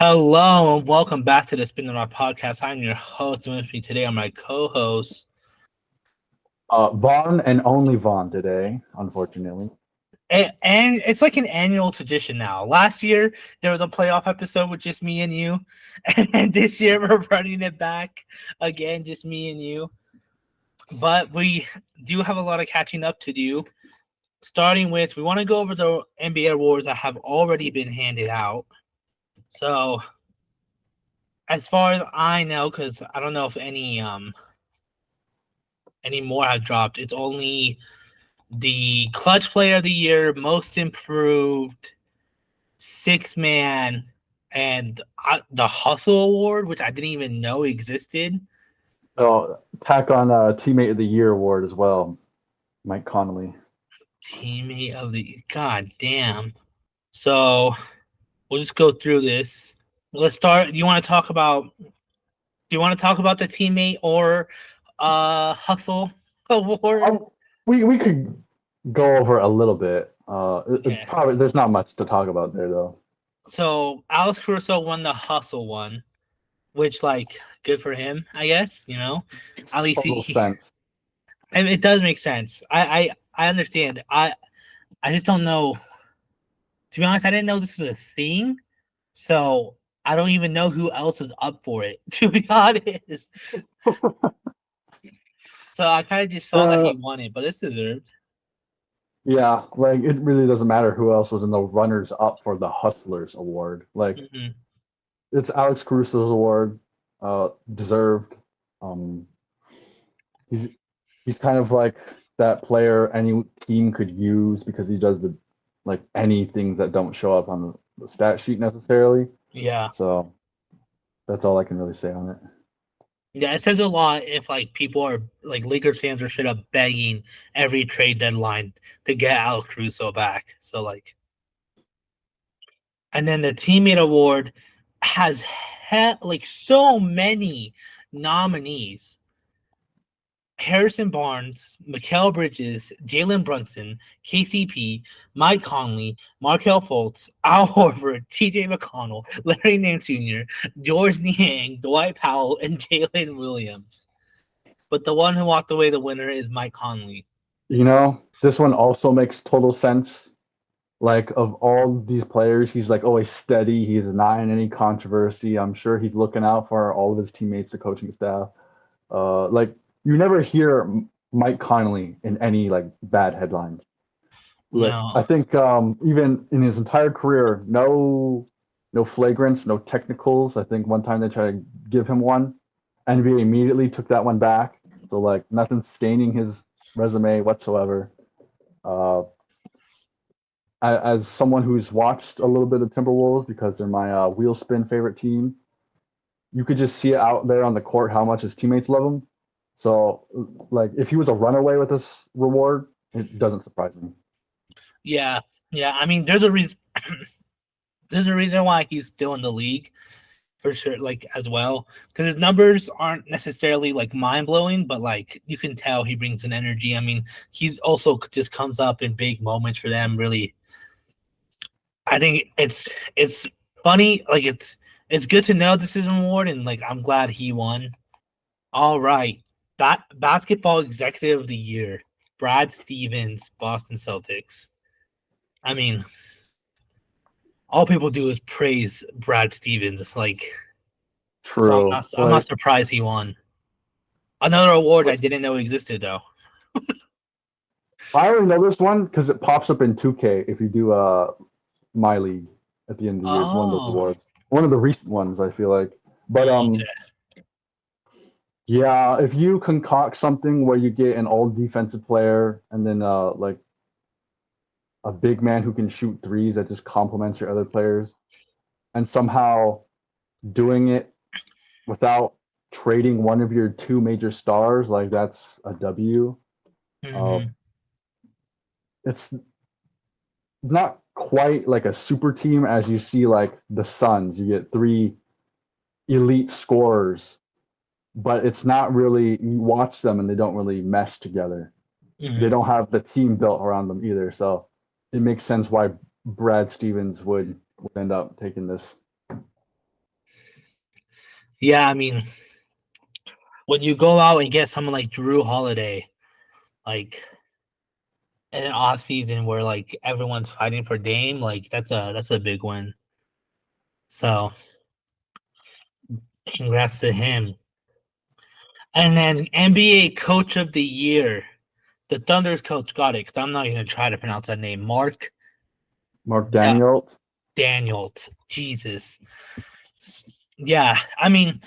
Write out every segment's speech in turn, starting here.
Hello and welcome back to the Spin the Rock podcast. I'm your host, and with me today are my co-hosts. Vaughn and only Vaughn today, unfortunately. And it's like an annual tradition now. Last year there was a playoff episode with just me and you, and this year we're running it back again, just me and you. But we do have a lot of catching up to do. Starting with, we want to go over the NBA awards that have already been handed out. So, as far as I know, because I don't know if any more have dropped. It's only the clutch player of the year, most improved, six man, and the hustle award, which I didn't even know existed. So, tack on Teammate of the Year award as well, Mike Connolly. Teammate of the god damn. So we'll just go through this. Let's start. Do you want to talk about? Do you want to talk about the teammate or hustle award? We could go over a little bit. Okay. Probably there's not much to talk about there though. So Alex Caruso won the hustle one, which like good for him, I guess. At least Total he sense. and it does make sense. I understand. I just don't know. To be honest, I didn't know this was a thing, so I don't even know who else was up for it. To be honest, so I kind of just saw that Uh, he won it, but it's deserved. yeah, like it really doesn't matter who else was in the runners up for the Hustlers award. Like Mm-hmm. it's Alex Caruso's award, deserved. Um, he's he's kind of like that player any team could use because he does the like any things that don't show up on the stat sheet necessarily. Yeah, So that's all I can really say on it. yeah. It says a lot if like people are like Lakers fans are straight up begging every trade deadline to get Alex Caruso back. So like, and then the teammate award has like so many nominees. Harrison Barnes, Mikal Bridges, Jalen Brunson, KCP, Mike Conley, Markel Fultz, Al Horford, TJ McConnell, Larry Nance Jr., George Niang, Dwight Powell, and Jalen Williams. But the one who walked away the winner is Mike Conley. This one also makes total sense. Like of all these players, he's like always steady. He's not in any controversy. I'm sure he's looking out for all of his teammates, the coaching staff. Like you never hear Mike Conley in any like bad headlines. Like No. I think even in his entire career, no flagrants, no technicals. I think one time they tried to give him one, NBA immediately took that one back. So like nothing staining his resume whatsoever. Uh, as someone who's watched a little bit of Timberwolves because they're my wheel spin favorite team, you could just see it out there on the court how much his teammates love him. So like if he was a runaway with this reward, it doesn't surprise me. Yeah. Yeah. I mean, there's a reason. There's a reason why he's still in the league for sure, like as well, because his numbers aren't necessarily like mind blowing, but like you can tell he brings an energy. I mean, he's also just comes up in big moments for them. Really, I think it's funny. Like it's good to know this is an award, and like I'm glad he won. All right, basketball executive of the year, Brad Stevens, Boston Celtics. I mean, all people do is praise Brad Stevens. It's like so True. I'm not Like surprised he won. Another award I didn't know existed though. I only know this one because it pops up in 2K if you do my league at the end of the year. It's one of those Oh, awards. One of the recent ones, I feel like. But okay. yeah, if you concoct something where you get an all defensive player and then like a big man who can shoot threes that just complements your other players, and somehow doing it without trading one of your two major stars, like that's a W. Uh, Mm-hmm. it's not quite like a super team as you see like the Suns. You get three elite scorers, but it's not really. You watch them and they don't really mesh together. They Mm-hmm. don't have the team built around them either. So it makes sense why Brad Stevens would end up taking this. Yeah, I mean, when you go out and get someone like Drew Holiday, like in an off season where like everyone's fighting for Dame, like that's a big win. So congrats to him. And then NBA Coach of the Year. The Thunder's coach got it because I'm not even gonna try to pronounce that name. Mark Mark Da- Daniels. Daniels. Jesus. Yeah, I mean,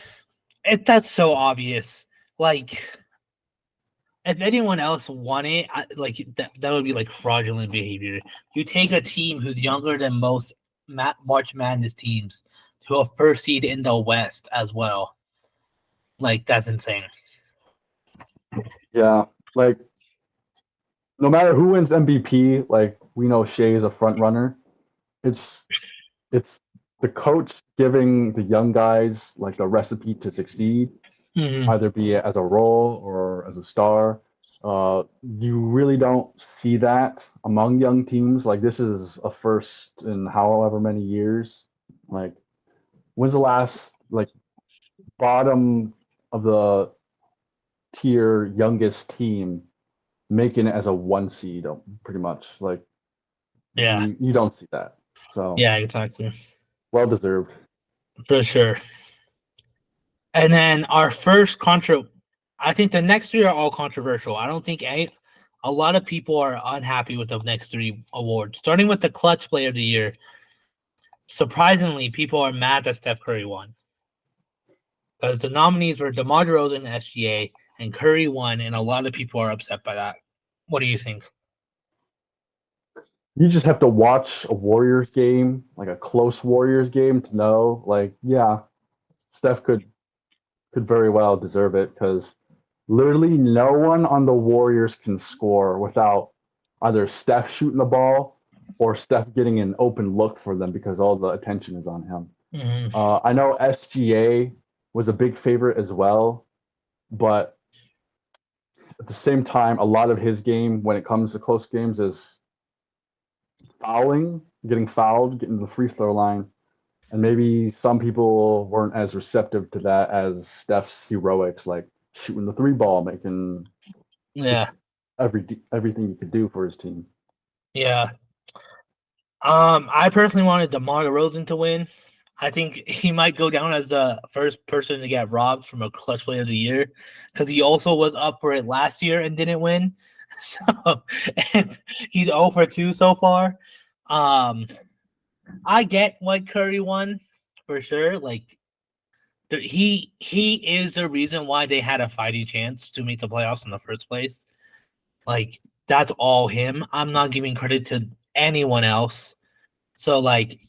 that's so obvious. Like, if anyone else won it, like that would be like fraudulent behavior. You take a team who's younger than most March Madness teams to a first seed in the West as well. Like, that's insane. Yeah, like no matter who wins MVP, like we know Shea is a front runner. It's it's the coach giving the young guys like a recipe to succeed, Mhm. either be it as a role or as a star. You really don't see that among young teams. Like this is a first in however many years. Like when's the last like bottom of the tier youngest team making it as a one seed? Pretty much like Yeah, you don't see that. So yeah, exactly. well deserved. For sure. And then our first I think the next three are all controversial. I don't think a lot of people are unhappy with the next three awards. Starting with the Clutch Player of the Year. Surprisingly, people are mad that Steph Curry won because the nominees were DeMar DeRozan, SGA, and Curry won, and a lot of people are upset by that. What do you think? You just have to watch a Warriors game, like a close Warriors game, to know. Like, yeah, Steph could very well deserve it because literally no one on the Warriors can score without either Steph shooting the ball or Steph getting an open look for them because all the attention is on him. Mhm. I know SGA was a big favorite as well, but at the same time, a lot of his game when it comes to close games is fouling, getting fouled, getting to the free throw line. And maybe some people weren't as receptive to that as Steph's heroics, like shooting the three ball, making just Yeah, everything he could do for his team. yeah. I personally wanted DeMar DeRozan to win. I think he might go down as the first person to get robbed from a Clutch Player of the Year because he also was up for it last year and didn't win. So, and he's 0 for 2 so far. Um, I get why Curry won for sure. Like he is the reason why they had a fighting chance to make the playoffs in the first place. Like that's all him. I'm not giving credit to anyone else. So like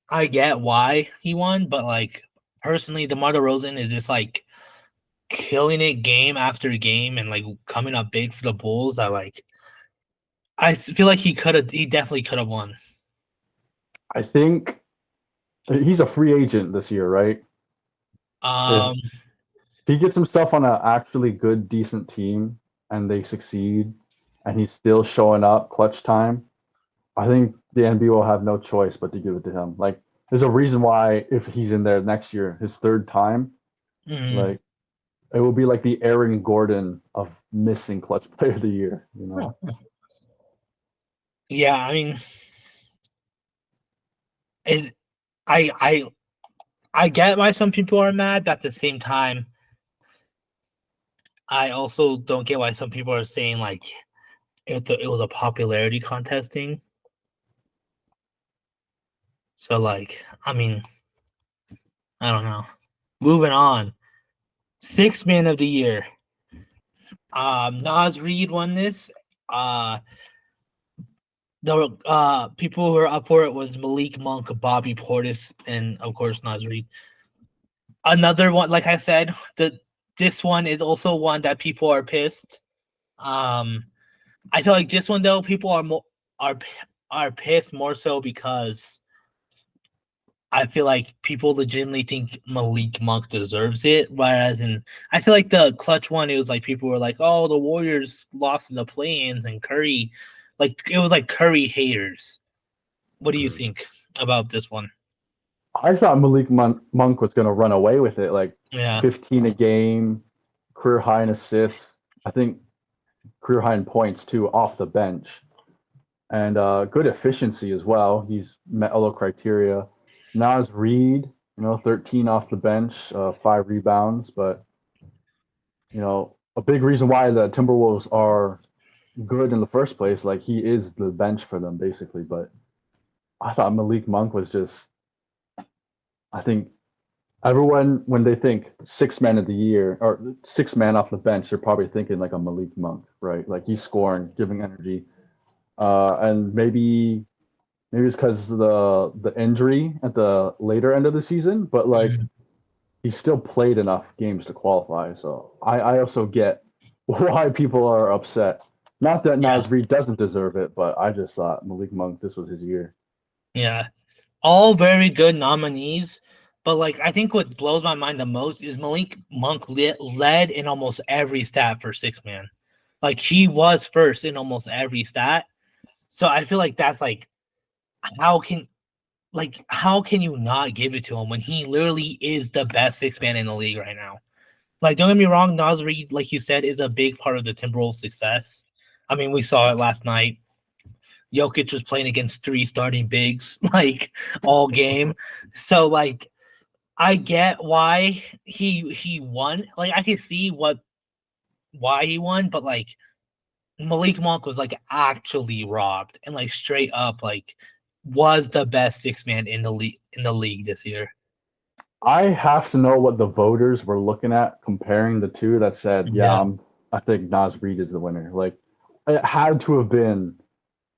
I get why he won, but like personally, DeMar DeRozan is just like killing it game after game and like coming up big for the Bulls. I feel like he definitely could have won. I think he's a free agent this year, right? If Um, he gets himself on an actually good, decent team and they succeed and he's still showing up clutch time, I think the NBA will have no choice but to give it to him. Like, there's a reason why if he's in there next year, his third time, mm, like it will be like the Aaron Gordon of missing clutch player of the year, you know? yeah, I mean, it. I I I get why some people are mad, but at the same time, I also don't get why some people are saying like it was a popularity contest thing. So like, I mean, I don't know. Moving on. Sixth man of the year. Nas Reed won this. Uh the people who were up for it was Malik Monk, Bobby Portis, and of course Nas Reed. Another one, like I said, this one is also one that people are pissed. Um, I feel like this one though, people are are pissed more so because I feel like people legitimately think Malik Monk deserves it. Whereas I feel like the clutch one, it was like people were like, "Oh, the Warriors lost in the play-ins," and Curry, like it was like Curry haters. What do you think about this one? I thought Monk was going to run away with it, like Yeah. 15 a game, career high in assists. I think career high in points too, off the bench, and good efficiency as well. He's met all the criteria. Nas Reed, 13 off the bench, 5 rebounds, but a big reason why the Timberwolves are good in the first place, like he is the bench for them basically. But I thought Malik Monk was just, I think everyone, when they think six man of the year or six man off the bench, they're probably thinking like a Malik Monk, right? Like he's scoring, giving energy, and maybe it's because the injury at the later end of the season, but like Mhm. he still played enough games to qualify. So I also get why people are upset. Not that Yeah. Nas Reed doesn't deserve it, but I just thought Malik Monk, this was his year. Yeah. All very good nominees. But like I think what blows my mind the most is Malik Monk led in almost every stat for six man. Like he was first in almost every stat. So I feel like that's like how can how can you not give it to him when he literally is the best six man in the league right now? Like don't get me wrong, Nas Reed, like you said, is a big part of the Timberwolves' success. I mean, we saw it last night. Jokic was playing against three starting bigs like all game. So like I get why he won. Like I can see why he won, but like Malik Monk was like actually robbed and like straight up like was the best six man in the league this year. I have to know what the voters were looking at comparing the two that said, yeah, Yeah, I think Nas Reed is the winner. Like, it had to have been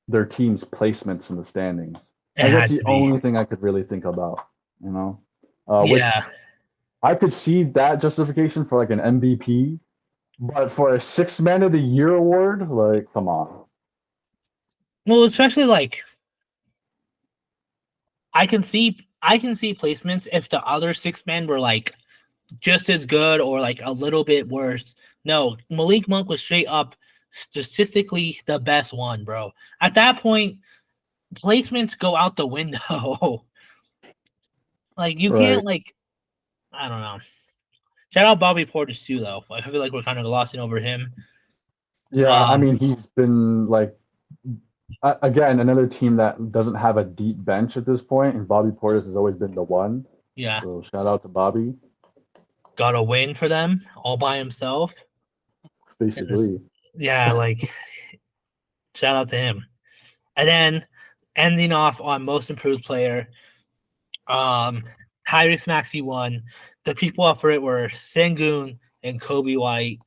their team's placements in the standings. it Like, that's had the to be. only thing I could really think about, you know? Which Yeah. I could see that justification for like an MVP, but for a six man of the year award, like, come on. Well, especially like I can see placements if the other six men were like just as good or like a little bit worse. No, Malik Monk was straight up statistically the best one, bro. At that point, placements go out the window. Like you Right. can't like I don't know. Shout out Bobby Portis too, though. I feel like we're kind of glossing over him. Yeah, I Um, mean, he's been like, again, another team that doesn't have a deep bench at this point, and Bobby Portis has always been the one. yeah, So shout out to Bobby, got a win for them all by himself. And this, basically. yeah, like shout out to him. And then ending off on most improved player, um, Tyrese Maxey won. The people up for it were Sengun and Kobe White.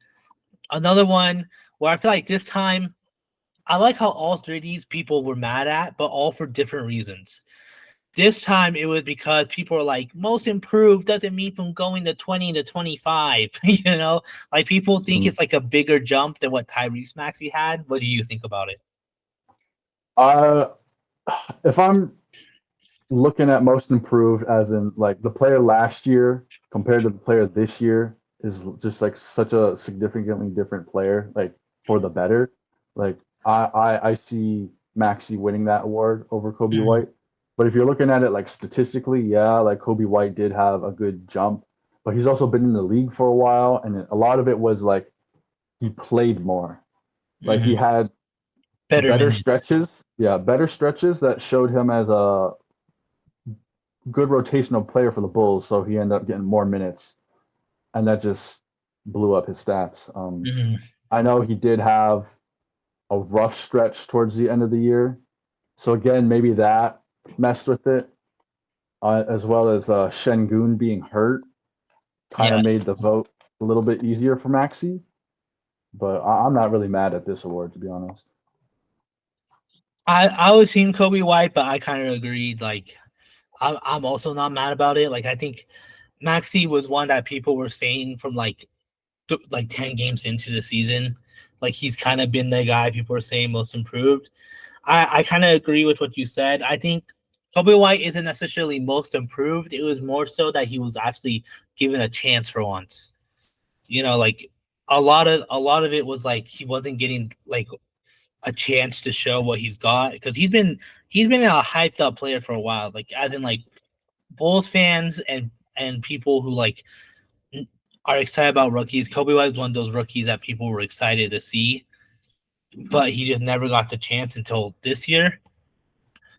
Another one where I feel like this time I like how all three of these people were mad at, but all for different reasons. This time it was because people were like, most improved doesn't mean from going to 20 to 25. Like people think Mhm. it's like a bigger jump than what Tyrese Maxey had. What do you think about it? Uh, if I'm looking at most improved, as in like the player last year compared to the player this year, is just like such a significantly different player, like for the better. Like I see Maxi winning that award over Kobe Mm, White. But if you're looking at it like statistically, yeah, like Kobe White did have a good jump, but he's also been in the league for a while, and a lot of it was like he played more. Like he mhm. had Better better minutes. stretches, yeah, better stretches that showed him as a good rotational player for the Bulls, so he ended up getting more minutes, and that just blew up his stats. Mhm. I know he did have a rough stretch towards the end of the year, so again, maybe that messed with it, as well as Shengun being hurt, kind Yeah, of made the vote a little bit easier for Maxi. But I'm not really mad at this award, to be honest. I was team Kobe White, but I kind of agreed. Like I'm also not mad about it. Like I think Maxi was one that people were saying from like 10 games into the season. Like he's kind of been the guy people are saying most improved. I kind of agree with what you said. I think Kobe White isn't necessarily most improved. It was more so that he was actually given a chance for once. Like a lot of it was like he wasn't getting like a chance to show what he's got because he's been a hyped up player for a while. Like as in like Bulls fans and people who like are excited about rookies. Kobe White was one of those rookies that people were excited to see, but he just never got the chance until this year.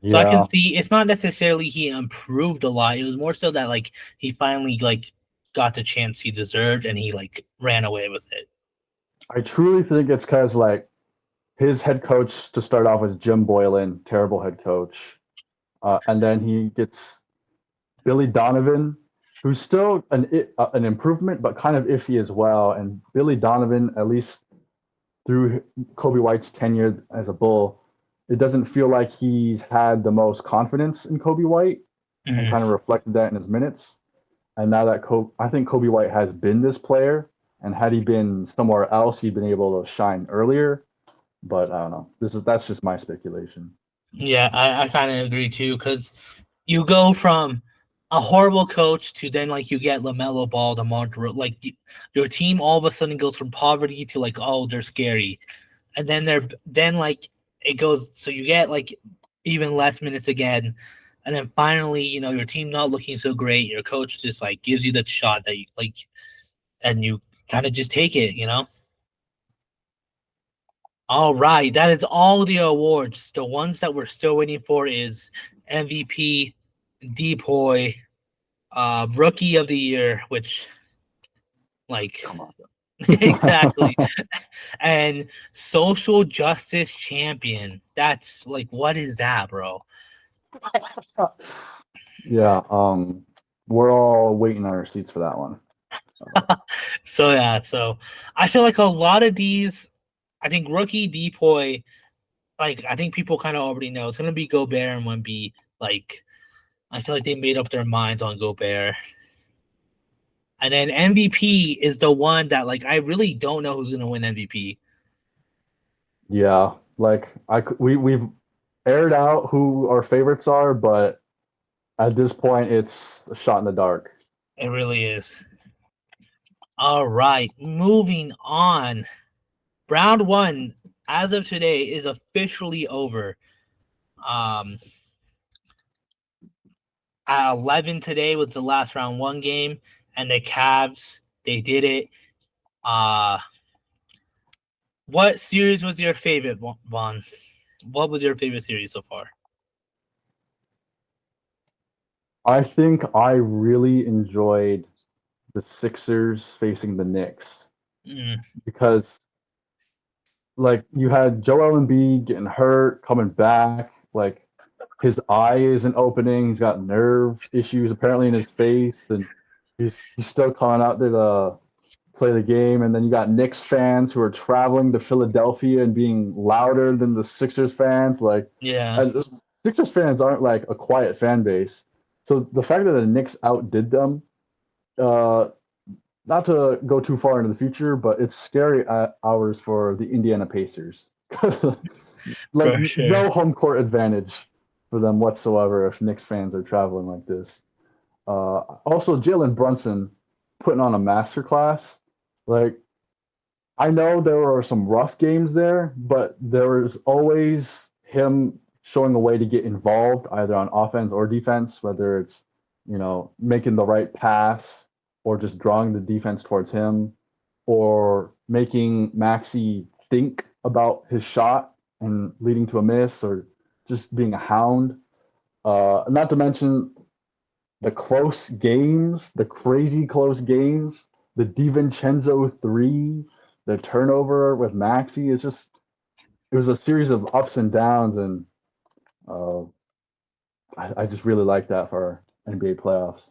So I can Yeah, see it's not necessarily he improved a lot. It was more so that like he finally like got the chance he deserved and he like ran away with it. I truly think it's because like his head coach to start off was Jim Boylan, terrible head coach, and then he gets Billy Donovan, who's still an improvement, but kind of iffy as well. And Billy Donovan, at least through Kobe White's tenure as a Bull, it doesn't feel like he's had the most confidence in Kobe White, and Mhm. kind of reflected that in his minutes. And now that I think Kobe White has been this player, and had he been somewhere else, he'd been able to shine earlier. But I don't know. That's just my speculation. Yeah, I kind of agree too because you go from a horrible coach to then like you get LaMelo Ball, like your team all of a sudden goes from poverty to like oh they're scary, and then like it goes so you get like even less minutes again, and then finally your team not looking so great, your coach just like gives you the shot that you like, and you kind of just take it. All right, that is all the awards. The ones that we're still waiting for is MVP, Depoy, Rookie of the Year, which like Come on. exactly, and Social Justice Champion. That's like, what is that, bro? Yeah, we're all waiting on our seats for that one. So yeah, so I feel like a lot of these, I think Rookie, Depoy, like I think people kind of already know it's gonna be Gobert and Wemby. Like I feel like they made up their minds on Gobert. And then MVP is the one that like I really don't know who's gonna win MVP. Yeah, like we've aired out who our favorites are, but at this point, it's a shot in the dark. It really is. All right, moving on. Round one, as of today, is officially over. Um, at 11 today was the last round one game, and the Cavs they did it. Uh, what series was your favorite, Vaughn? What was your favorite series so far? I think I really enjoyed the Sixers facing the Knicks Mm, because like you had Joel Embiid getting hurt, coming back, like his eye isn't opening, he's got nerve issues apparently in his face, and he's still calling out there to play the game. And then you got Knicks fans who are traveling to Philadelphia and being louder than the Sixers fans. Like, yeah, and the Sixers fans aren't like a quiet fan base. So the fact that the Knicks outdid them, uh, not to go too far into the future, but it's scary hours for the Indiana Pacers. Like for sure. no home court advantage for them whatsoever if Knicks fans are traveling like this. Also, Jalen Brunson putting on a masterclass. Like I know there were some rough games there, but there was always him showing a way to get involved either on offense or defense, whether it's, making the right pass or just drawing the defense towards him or making Maxi think about his shot and leading to a miss or just being a hound. Not to mention the close games, the crazy close games, the DiVincenzo three, the turnover with Maxi. It was a series of ups and downs, and uh, I just really like that for NBA playoffs.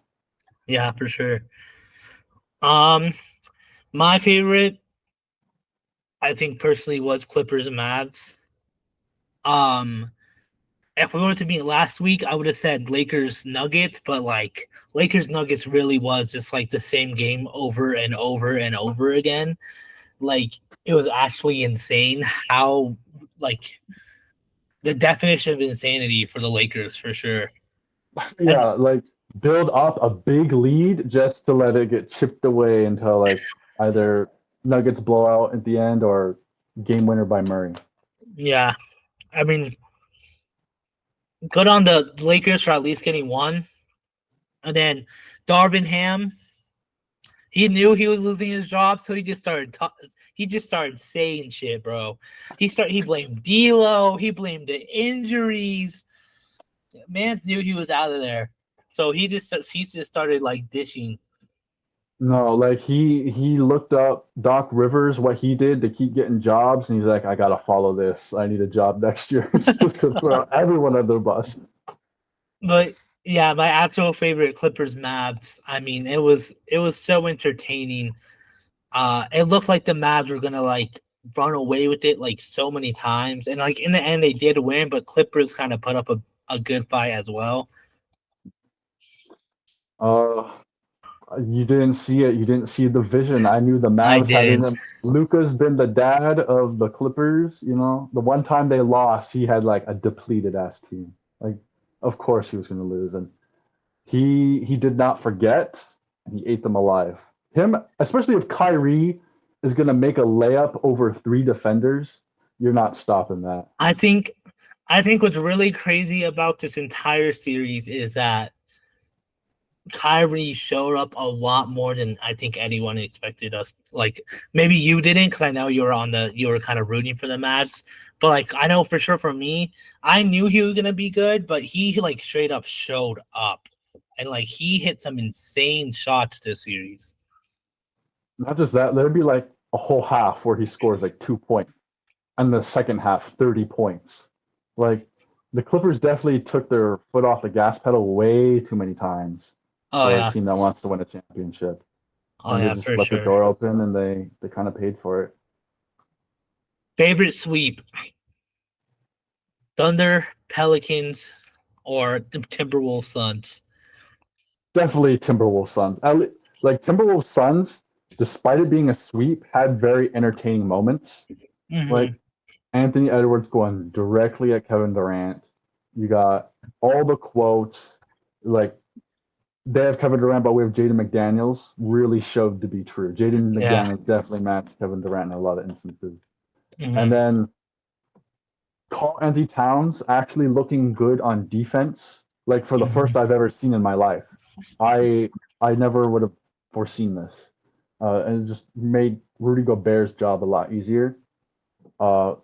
Yeah, for sure. Um, my favorite, I think personally, was Clippers and Mavs. Um, if we were to meet last week, I would have said Lakers Nuggets, but like Lakers Nuggets really was just like the same game over and over and over again. Like it was actually insane how like the definition of insanity for the Lakers for sure. And Yeah, like build up a big lead just to let it get chipped away until like either Nuggets blowout at the end or game winner by Murray. yeah, I mean, good on the Lakers for at least getting one. And then Darvin Ham, he knew he was losing his job, so he just started saying shit, bro. He blamed D'Lo, he blamed the injuries. Mans knew he was out of there, so he just started like dishing. No, like he looked up Doc Rivers, what he did to keep getting jobs, and he's like, I gotta follow this. I need a job next year. Just to throw everyone under the bus. But yeah, my actual favorite Clippers Mavs. I mean, it was so entertaining. It looked like the Mavs were gonna like run away with it like so many times, and like in the end they did win, but Clippers kind of put up a good fight as well. Uh, you didn't see it. You didn't see the vision. I knew the I Mavs had in didn't. them. Luca's been the dad of the Clippers. You know, the one time they lost, he had like a depleted ass team. Like, of course he was going to lose, and he did not forget. He ate them alive. Him, especially if Kyrie is going to make a layup over three defenders, you're not stopping that. I think I think what's really crazy about this entire series is that Kyrie showed up a lot more than I think anyone expected us. Like maybe you didn't, because I know you were kind of rooting for the Mavs. But like I know for sure for me, I knew he was gonna be good, but he like straight up showed up, and like he hit some insane shots this series. Not just that, there'd be like a whole half where he scores like 2 points, and the second half 30 points. Like the Clippers definitely took their foot off the gas pedal way too many times Oh for a yeah, team that wants to win a championship, oh and they yeah, just for left the sure. door open, and they kind of paid for it. Favorite sweep: Thunder, Pelicans, or the Timberwolves Suns. Definitely Timberwolves Suns. Like Timberwolves Suns, despite it being a sweep, had very entertaining moments. Hmm. Like Anthony Edwards going directly at Kevin Durant. You got all the quotes. Like they have Kevin Durant, but we have Jaden McDaniels. Really showed to be true. Jaden Yeah. McDaniels definitely matched Kevin Durant in a lot of instances. Hmm. And then Carl Anthony Towns actually looking good on defense, like for the first Hmm. I've ever seen in my life. I I never would have foreseen this, and it just made Rudy Gobert's job a lot easier. Uh,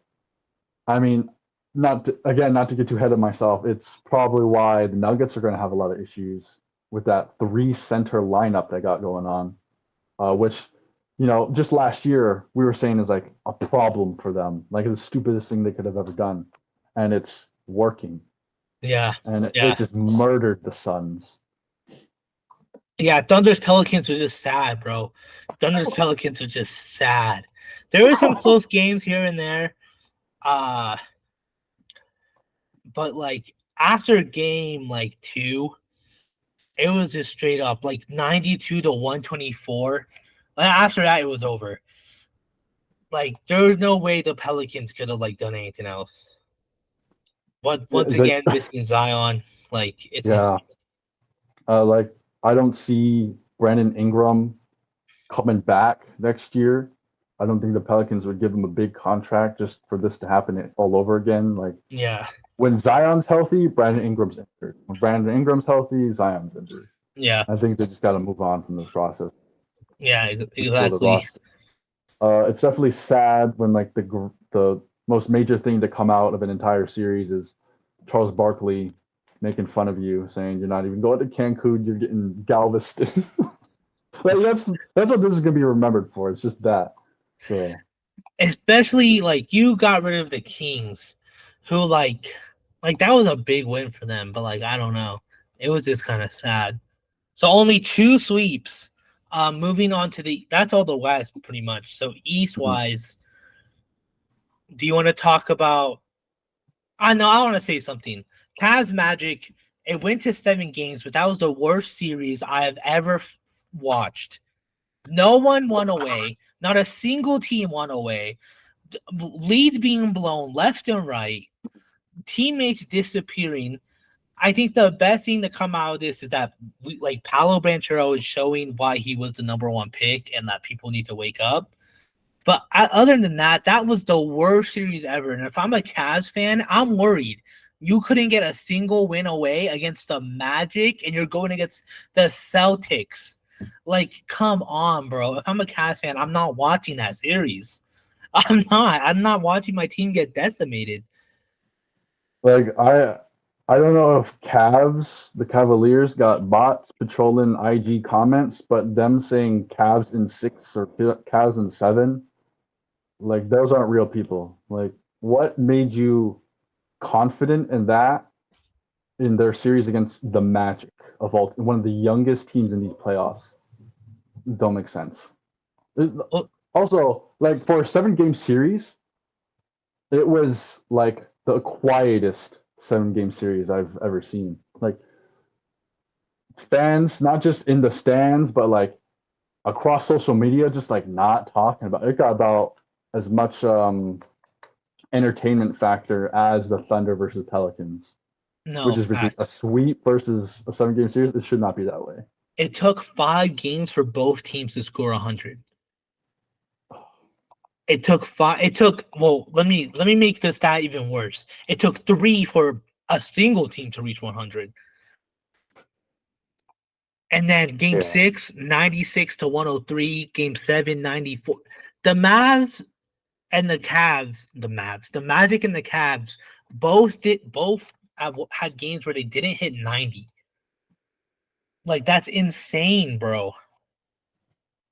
I mean, not to get too ahead of myself. It's probably why the Nuggets are going to have a lot of issues with that three center lineup they got going on, which just last year we were saying is like a problem for them, like the stupidest thing they could have ever done, and it's working, Yeah. and it Yeah. just murdered the Suns. Yeah. Thunder's Pelicans were just sad, bro. Thunder's Pelicans were just sad. There were some close games here and there. Uh, but like after game like two, it was just straight up like 92 to 124. After that, it was over. Like there was no way the Pelicans could have like done anything else. But once Like, again, missing Zion, like it's insane. yeah, like I don't see Brandon Ingram coming back next year. I don't think the Pelicans would give him a big contract just for this to happen all over again. Like Yeah. when Zion's healthy, Brandon Ingram's injured. When Brandon Ingram's healthy, Zion's injured. Yeah. I think they just got to move on from this process Yeah. to build a Exactly. roster. It's definitely sad when like the most major thing to come out of an entire series is Charles Barkley making fun of you, saying you're not even going to Cancun, you're getting Galveston. Like that's what this is gonna be remembered for. It's just that. So Especially like you got rid of the Kings, who like that was a big win for them. But like I don't know, it was just kind of sad. So only two sweeps. Moving on to that's all the West pretty much. So East mhm. wise, do you want to talk about? I know I want to say something. Cavs Magic. It went to 7 games, but that was the worst series I have ever watched. No one won away. Not a single team won away. Leads being blown left and right. Teammates disappearing. I think the best thing to come out of this is that like Paolo Banchero is showing why he was the number one pick and that people need to wake up. But other than that, that was the worst series ever. And if I'm a Cavs fan, I'm worried You couldn't get a single win away against the Magic, and you're going against the Celtics. Like, come on, bro. If I'm a Cavs fan, I'm not watching that series. I'm not. I'm not watching my team get decimated. Like I don't know if the Cavaliers got bots patrolling IG comments, but them saying Cavs in 6 or Cavs in 7, like those aren't real people. Like what made you confident in that in their series against the Magic of all one of the youngest teams in these playoffs? Don't make sense. Oh, Also, like for a 7 game series, it was like the quietest 7 game series I've ever seen. Like fans, not just in the stands, but like across social media, just like not talking about it. It got about as much entertainment factor as the Thunder versus Pelicans, no, which is ridiculous. A facts. sweep versus a 7 game series, it should not be that way. It took 5 games for both teams to score 100. It took five. It took well. Let me make the stat even worse. It took 3 for a single team to reach 100. And then game Yeah. 6, 96 to 103. Game 7, 94. The Mavs and the Cavs, the Magic and the Cavs both had games where they didn't hit 90. Like that's insane, bro.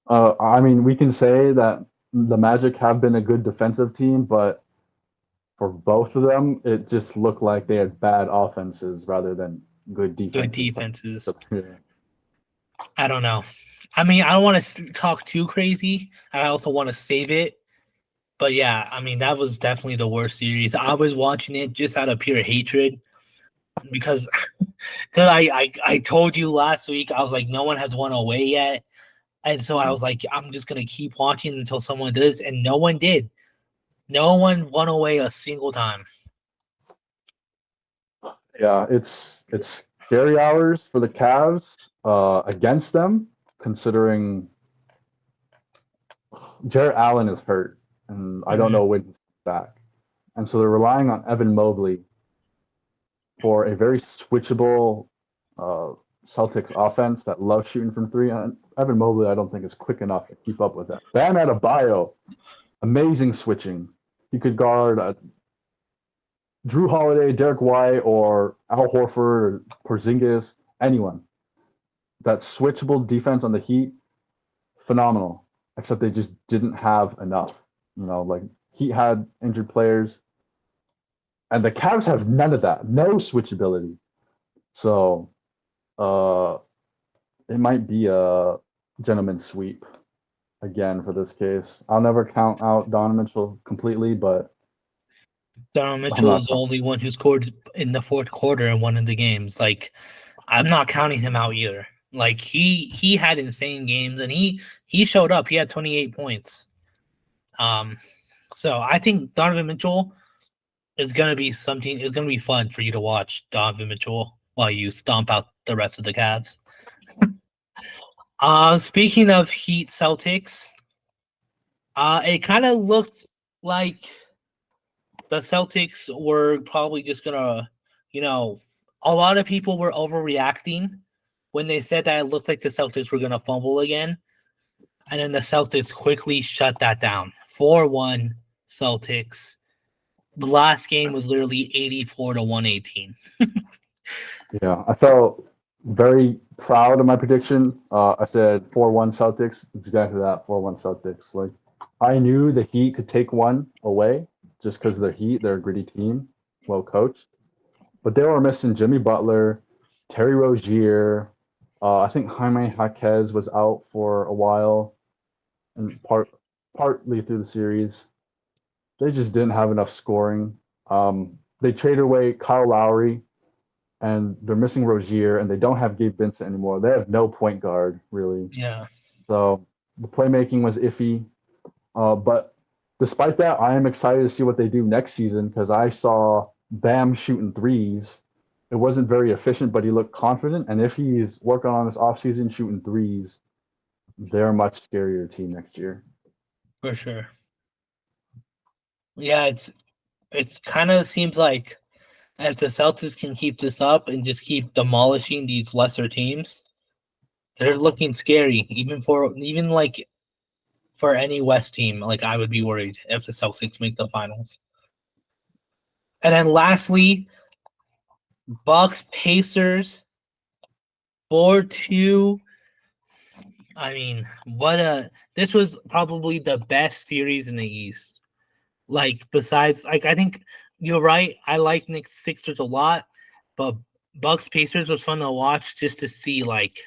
I mean, we can say that the Magic have been a good defensive team, but for both of them, it just looked like they had bad offenses rather than good Good defenses. defenses. Yeah. I don't know. I mean, I don't want to talk too crazy. I also want to save it. But yeah, I mean, that was definitely the worst series. I was watching it just out of pure hatred because I told you last week, I was like, no one has won away yet. And so I was like, I'm just gonna keep watching until someone does, and no one did. No one won away a single time. Yeah, it's scary hours for the Cavs against them, considering Jarrett Allen is hurt, and I don't Mhm. know when he's back, and so they're relying on Evan Mobley for a very switchable uh, Celtics offense that loves shooting from three. And Evan Mobley, I don't think is quick enough to keep up with that. Bam Adebayo, amazing switching. He could guard Drew Holiday, Derek White, or Al Horford, or Porzingis, anyone. That switchable defense on the Heat, phenomenal. Except they just didn't have enough. Like Heat had injured players, and the Cavs have none of that. No switchability. So uh, it might be a gentleman's sweep again for this case. I'll never count out Donovan Mitchell completely, but Donovan I'm Mitchell not. is the only one who scored in the fourth quarter in one of the games. Like, I'm not counting him out either. Like he had insane games and he showed up. He had 28 points. Um, so I think Donovan Mitchell is gonna be something. It's gonna be fun for you to watch Donovan Mitchell while you stomp out the rest of the Cavs. Speaking of Heat Celtics, it kind of looked like the Celtics were probably just gonna, you know, a lot of people were overreacting when they said that it looked like the Celtics were gonna fumble again, and then the Celtics quickly shut that down. 4-1 Celtics. The last game was literally 84 to 118. Yeah, I felt very proud of my prediction. I said 4-1 Celtics. Exactly that, 4-1 Celtics. Like I knew the Heat could take one away just because of their Heat. They're a gritty team, well coached. But they were missing Jimmy Butler, Terry Rozier. I think Jaime Jaquez was out for a while and partly through the series. They just didn't have enough scoring. They traded away Kyle Lowry, and they're missing Rozier, and they don't have Gabe Vincent anymore. They have no point guard really. Yeah, So the playmaking was iffy. But despite that, I am excited to see what they do next season because I saw Bam shooting threes. It wasn't very efficient, but he looked confident. And if he's working on this offseason shooting threes, they're a much scarier team next year. for sure. Yeah, it's kind of seems like If the Celtics can keep this up and just keep demolishing these lesser teams, they're looking scary. Even like for any West team, like I would be worried if the Celtics make the finals. And then lastly, Bucks Pacers 4-2. I mean, this was probably the best series in the East. Like besides, like I think you're right. I like Knicks Sixers a lot, but Bucks Pacers was fun to watch just to see like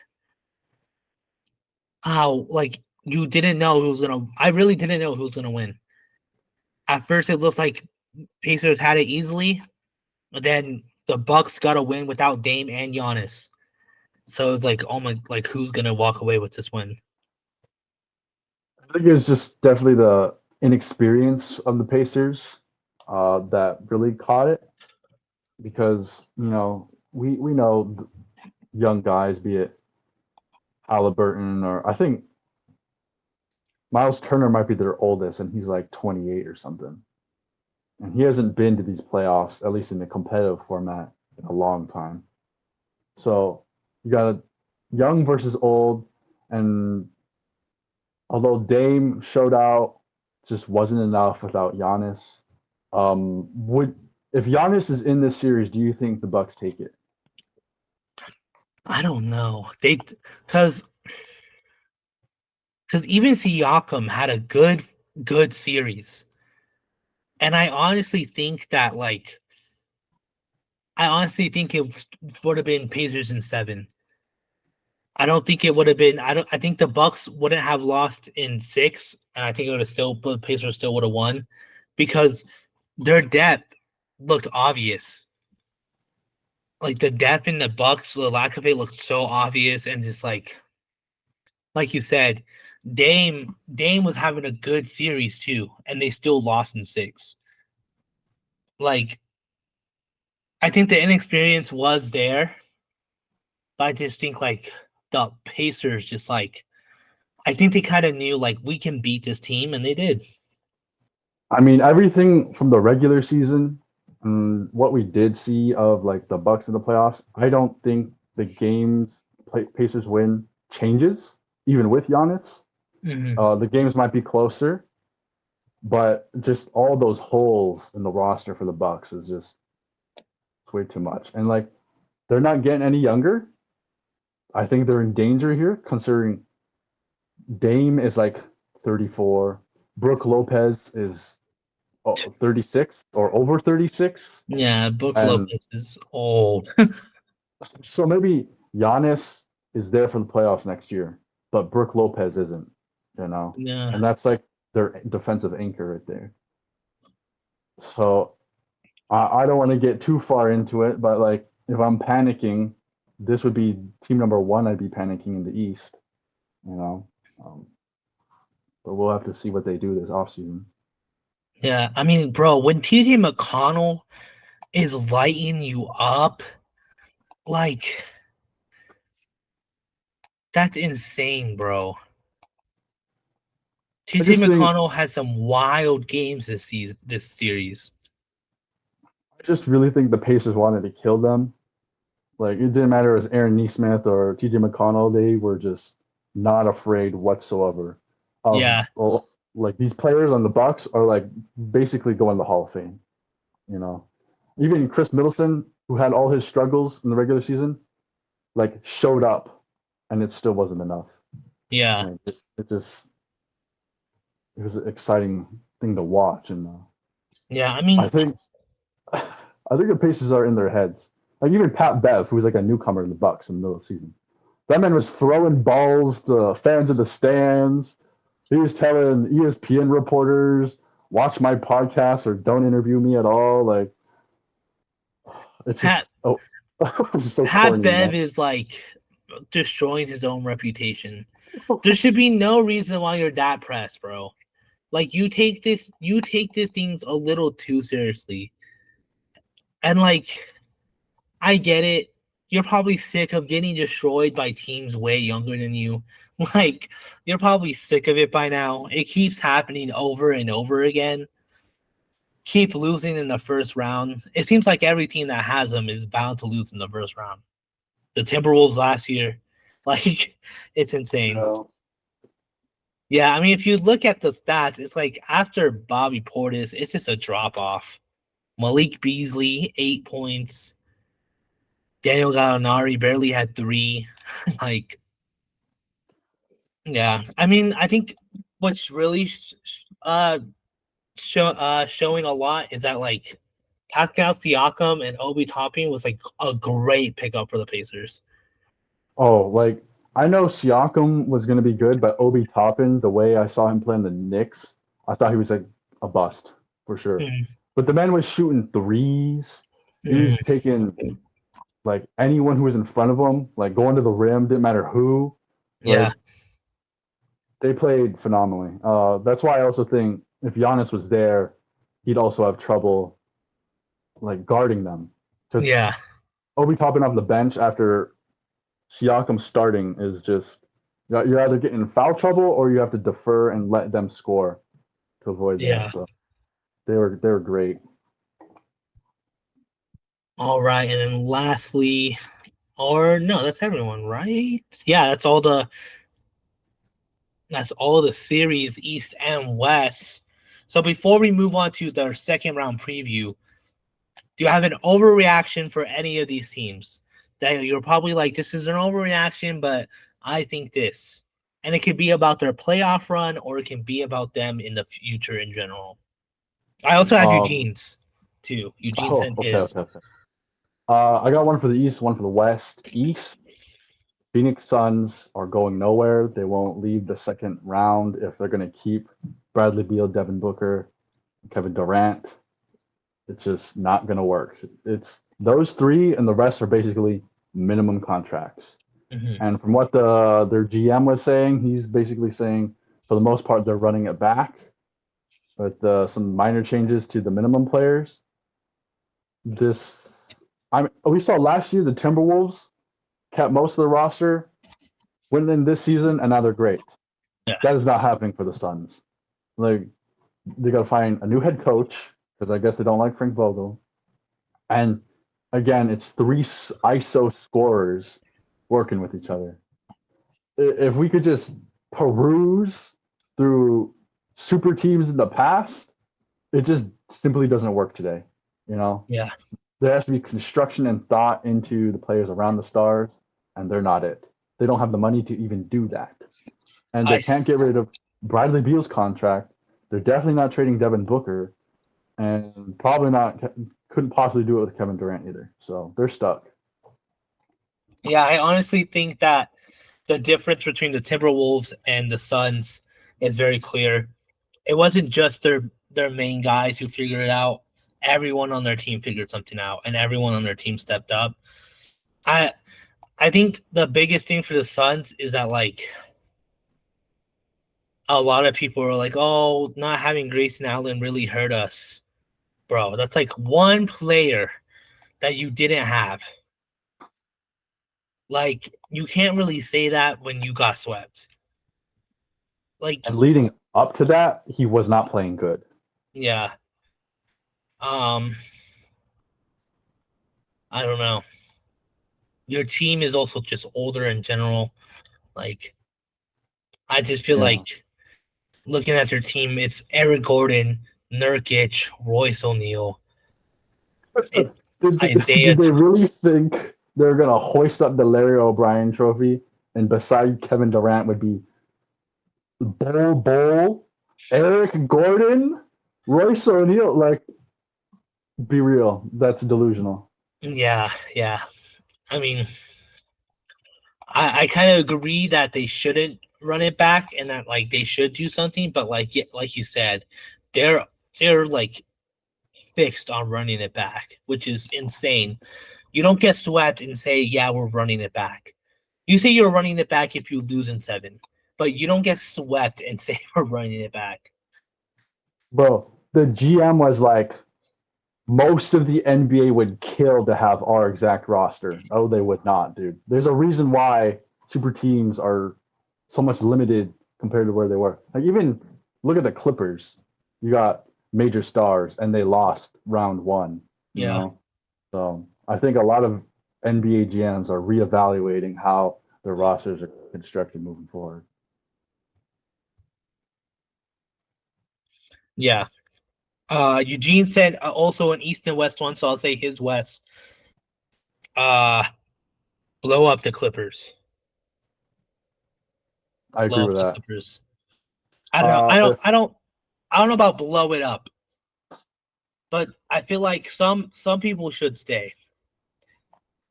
how like you didn't know who was gonna. I really didn't know who was gonna win. At first, it looked like Pacers had it easily, but then the Bucks got a win without Dame and Giannis. So it's like, oh my, like who's gonna walk away with this win? I think it's just definitely the inexperience of the Pacers that really caught it because we know young guys, be it Halliburton or I think Miles Turner might be their oldest, and he's like 28 or something, and he hasn't been to these playoffs at least in the competitive format in a long time. So you got a young versus old, and although Dame showed out, just wasn't enough without Giannis. Would if Giannis is in this series, do you think the Bucks take it? I don't know. Because even Siakam had a good series, and I honestly think that it would have been Pacers in 7. I don't think it would have been. I think the Bucks wouldn't have lost in 6, and I think it would have still. But Pacers still would have won because their depth looked obvious. Like the depth in the Bucks, the lack of it looked so obvious, and just like you said, Dame was having a good series too, and they still lost in 6. Like I think the inexperience was there, but I just think like the Pacers just like I think they kind of knew like we can beat this team, and they did. I mean, everything from the regular season and what we did see of like the Bucks in the playoffs, I don't think the games Pacers win changes even with Giannis. Mm-hmm. The games might be closer, but just all those holes in the roster for the Bucks is just way too much. And like they're not getting any younger. I think they're in danger here, considering Dame is like 34, Brooke Lopez is 36 or over 36, Yeah, Brook and Lopez is old. so maybe Giannis is there for the playoffs next year, but Brooke Lopez isn't, Yeah, and that's like their defensive anchor right there. So I don't want to get too far into it, but like if I'm panicking, this would be team number one. I'd be panicking in the East, you know. Um, but we'll have to see what they do this offseason. yeah. I mean, bro, when TJ McConnell is lighting you up, like that's insane, bro. I TJ just think McConnell has some wild games this series. I just really think the Pacers wanted to kill them. Like it didn't matter if it was Aaron Neesmith or TJ McConnell, they were just not afraid whatsoever of Yeah, well, like these players on the Bucks are like basically going to the Hall of Fame, you know. Even Chris Middleton, who had all his struggles in the regular season, like showed up and it still wasn't enough. yeah, Like it was an exciting thing to watch and yeah. I I mean, think I think the Pacers are in their heads. Like even Pat Bev, who's like a newcomer in the Bucks in the middle of the season. That man was throwing balls to fans in the stands. He was telling ESPN reporters, "Watch my podcast or don't interview me at all." Like it's Pat just it's just so Pat corny, Bev man. is like destroying his own reputation. There should be no reason why you're that pressed, bro. Like you take these things a little too seriously. And like I get it. You're probably sick of getting destroyed by teams way younger than you. Like you're probably sick of it by now. It keeps happening over and over again. keep losing in the first round. It seems like every team that has them is bound to lose in the first round. The Timberwolves last year, like it's insane. Yeah. Yeah, I mean, if you look at the stats, it's like after Bobby Portis, it's just a drop off. Malik Beasley, 8 points. Daniel Gallinari barely had three. Like, yeah, I mean, I think what's really showing a lot is that like Pascal Siakam and Obi Toppin was like a great pickup for the Pacers. Oh, like I know Siakam was going to be good, but Obi Toppin, the way I saw him playing the Knicks, I thought he was like a bust for sure. Mm, But the man was shooting threes. He was mm, taking like anyone who was in front of him, like going to the rim, didn't matter who. Like yeah, they played phenomenally. That's why I also think if Giannis was there, he'd also have trouble like guarding them. Because yeah, Obi Toppin off the bench after Siakam starting is just you're either getting in foul trouble or you have to defer and let them score to avoid that. yeah. So they were great. All right, and then lastly, or no, that's everyone, right? Yeah, that's all the series East and West. So before we move on to their second round preview, do you have an overreaction for any of these teams that you're probably like, this is an overreaction, but I think this? And it could be about their playoff run or it can be about them in the future in general. I also had Um, Eugene's too. Eugene oh, sent okay, his. okay, okay. I got one for the East, one for the West. East, Phoenix Suns are going nowhere. They won't leave the second round if they're going to keep Bradley Beal, Devin Booker, Kevin Durant. It's just not going to work. It's those three, and the rest are basically minimum contracts. Mhm. And from what their GM was saying, he's basically saying for the most part they're running it back with some minor changes to the minimum players. This, we saw last year the Timberwolves kept most of the roster, went in this season, and now they're great. Yeah. That is not happening for the Suns. Like they got to find a new head coach because I guess they don't like Frank Vogel. And again, it's three ISO scorers working with each other. If we could just peruse through super teams in the past, it just simply doesn't work today. You know, Yeah. there has to be construction and thought into the players around the stars, and they're not it. They don't have the money to even do that, and they I can't get rid of Bradley Beal's contract. They're definitely not trading Devin Booker, and probably not couldn't possibly do it with Kevin Durant either. So they're stuck. yeah, I honestly think that the difference between the Timberwolves and the Suns is very clear. It wasn't just their main guys who figured it out. Everyone on their team figured something out, and everyone on their team stepped up. I I think the biggest thing for the Suns is that like a lot of people are like, "Oh, not having Grayson Allen really hurt us, bro." That's like one player that you didn't have. Like you can't really say that when you got swept. Like And leading up to that, he was not playing good. yeah, um, I don't know. Your team is also just older in general. Like I just feel Yeah. like looking at their team, it's Eric Gordon, Nurkic, Royce O'Neal, it, Isaiah. Did they really think they're gonna hoist up the Larry O'Brien trophy and beside Kevin Durant would be Bull, Eric Gordon, Royce O'Neal? Like, be real, that's delusional. Yeah, yeah. I mean, I kind of agree that they shouldn't run it back and that like they should do something, but like you said, they're they're like fixed on running it back, which is insane. You don't get swept and say, "Yeah, we're running it back." You say you're running it back if you lose in seven, but you don't get swept and say we're running it back. Bro, the GM was like, most of the NBA would kill to have our exact roster. Oh, they would not, dude. There's a reason why super teams are so much limited compared to where they were. Like even look at the Clippers. You got major stars and they lost round one, you Yeah. know? So I think a lot of NBA GMs are reevaluating how their rosters are constructed moving forward. Yeah. Eugene said also an East and West one, so I'll say his West. Uh, blow up the Clippers. I agree Blow up with the that. Clippers. I don't know. If I don't know about blow it up, but I feel like some people should stay.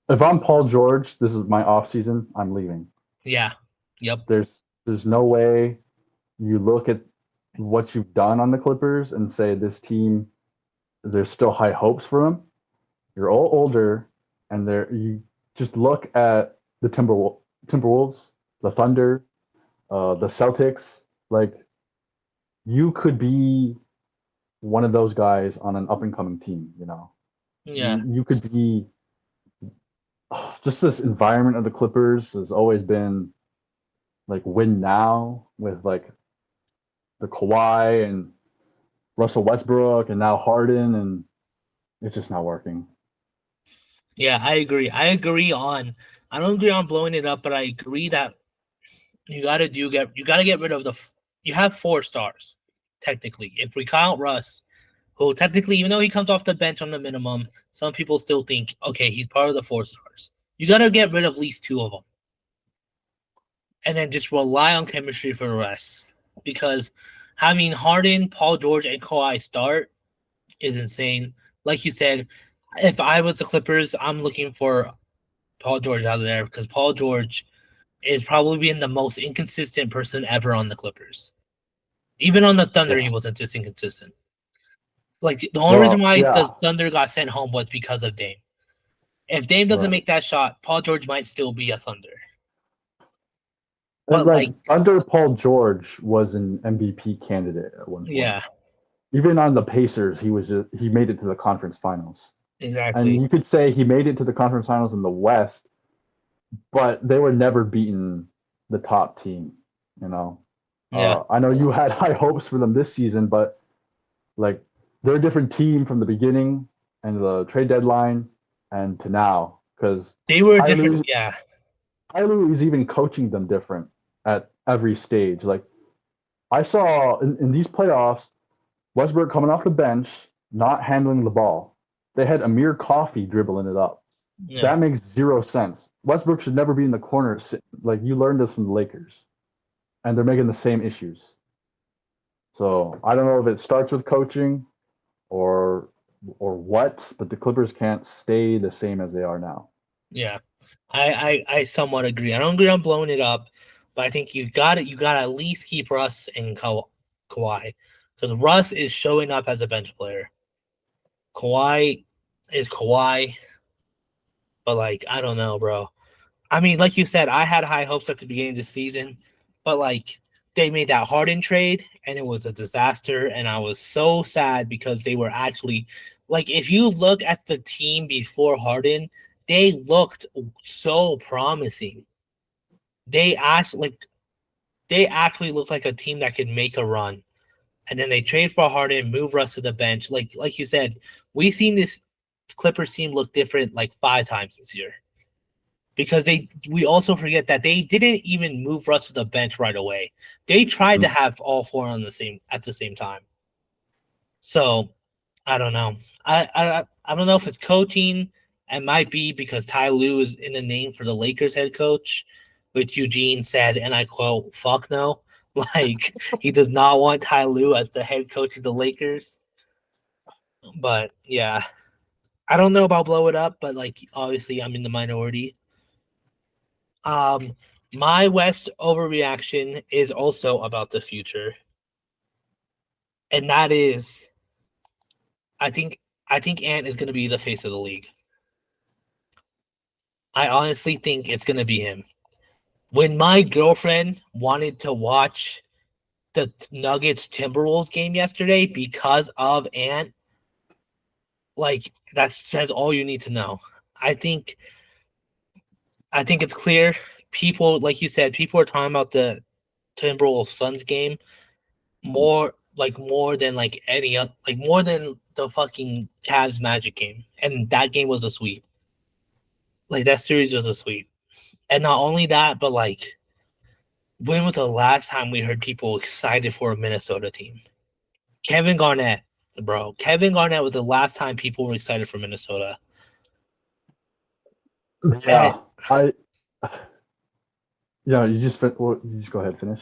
I'm Paul George, this is my off season. I'm leaving. Yeah. Yep. There's there's no way you look at what you've done on the Clippers and say this team. There's still high hopes for them. You're all older, and there you just look at the Timberwolves, the Thunder, the Celtics. Like you could be one of those guys on an up and coming team. You know, Yeah. you could be just this environment of the Clippers has always been like win now with like the Kawhi and Russell Westbrook and now Harden, and it's just not working. Yeah, I agree. I don't agree on blowing it up, but I agree that you gotta get rid of you have 4 stars, technically. If we count Russ, who technically, even though he comes off the bench on the minimum, some people still think, okay, he's part of the 4 stars. You gotta get rid of at least 2 of them. And then just rely on chemistry for the rest. Because having Harden, Paul George, and Kawhi start is insane. Like you said, if I was the Clippers, I'm looking for Paul George out of there because Paul George is probably being the most inconsistent person ever on the Clippers. Even on the Thunder, he Yeah. wasn't just inconsistent. Like the only reason Well, why yeah, the Thunder got sent home was because of Dame. If Dame doesn't right. make that shot, Paul George might still be a Thunder. And But like like, under Paul George was an MVP candidate at one point. yeah, Even on the Pacers, he made it to the conference finals. And exactly. you could say he made it to the conference finals in the West, but they were never beating the top team. You know, Yeah, I know you had high hopes for them this season, but like they're a different team from the beginning and the trade deadline and to now because they were Ty different. Lue, Yeah, Ty Lue is even coaching them different at every stage. Like I saw in these playoffs, Westbrook coming off the bench, not handling the ball. They had Amir Coffey dribbling it up. yeah, That makes zero sense. Westbrook should never be in the corner. Like you learned this from the Lakers, and they're making the same issues. So I don't know if it starts with coaching or what, but the Clippers can't stay the same as they are now. yeah. I somewhat agree. I don't agree on blowing it up, but I think you got to at least keep Russ and Kawhi because Russ is showing up as a bench player. Kawhi is Kawhi, but like I don't know, bro. I mean, like you said, I had high hopes at the beginning of the season, but like they made that Harden trade and it was a disaster, and I was so sad because they were actually like if you look at the team before Harden, they looked so promising. They actually they actually looked like a team that could make a run. And then they trade for Harden, move Russ to the bench. Like you said, we've seen this Clippers team look different like 5 times this year. Because we also forget that they didn't even move Russ to the bench right away. They tried to Mm. have all 4 on the same at the same time. So I don't know. I don't know if it's coaching. It might be because Ty Lue is in the name for the Lakers head coach, which Eugene said, and I quote, "Fuck no." Like he does not want Ty Lue as the head coach of the Lakers. But yeah, I don't know about blow it up, but like obviously I'm in the minority. Um, my West overreaction is also about the future, and that is, I think I think Ant is going to be the face of the league. I honestly think it's going to be him. When my girlfriend wanted to watch the Nuggets Timberwolves game yesterday because of Ant, like that says all you need to know. I think I think it's clear. People, like you said, people are talking about the Timberwolves Suns game more like more than like any other, like more than the fucking Cavs Magic game, and that game was a sweep. Like that series was a sweep, and not only that, but like when was the last time we heard people excited for a Minnesota team? Kevin Garnett, bro. Kevin Garnett was the last time people were excited for Minnesota. And Yeah, I yeah. You just go ahead, finish.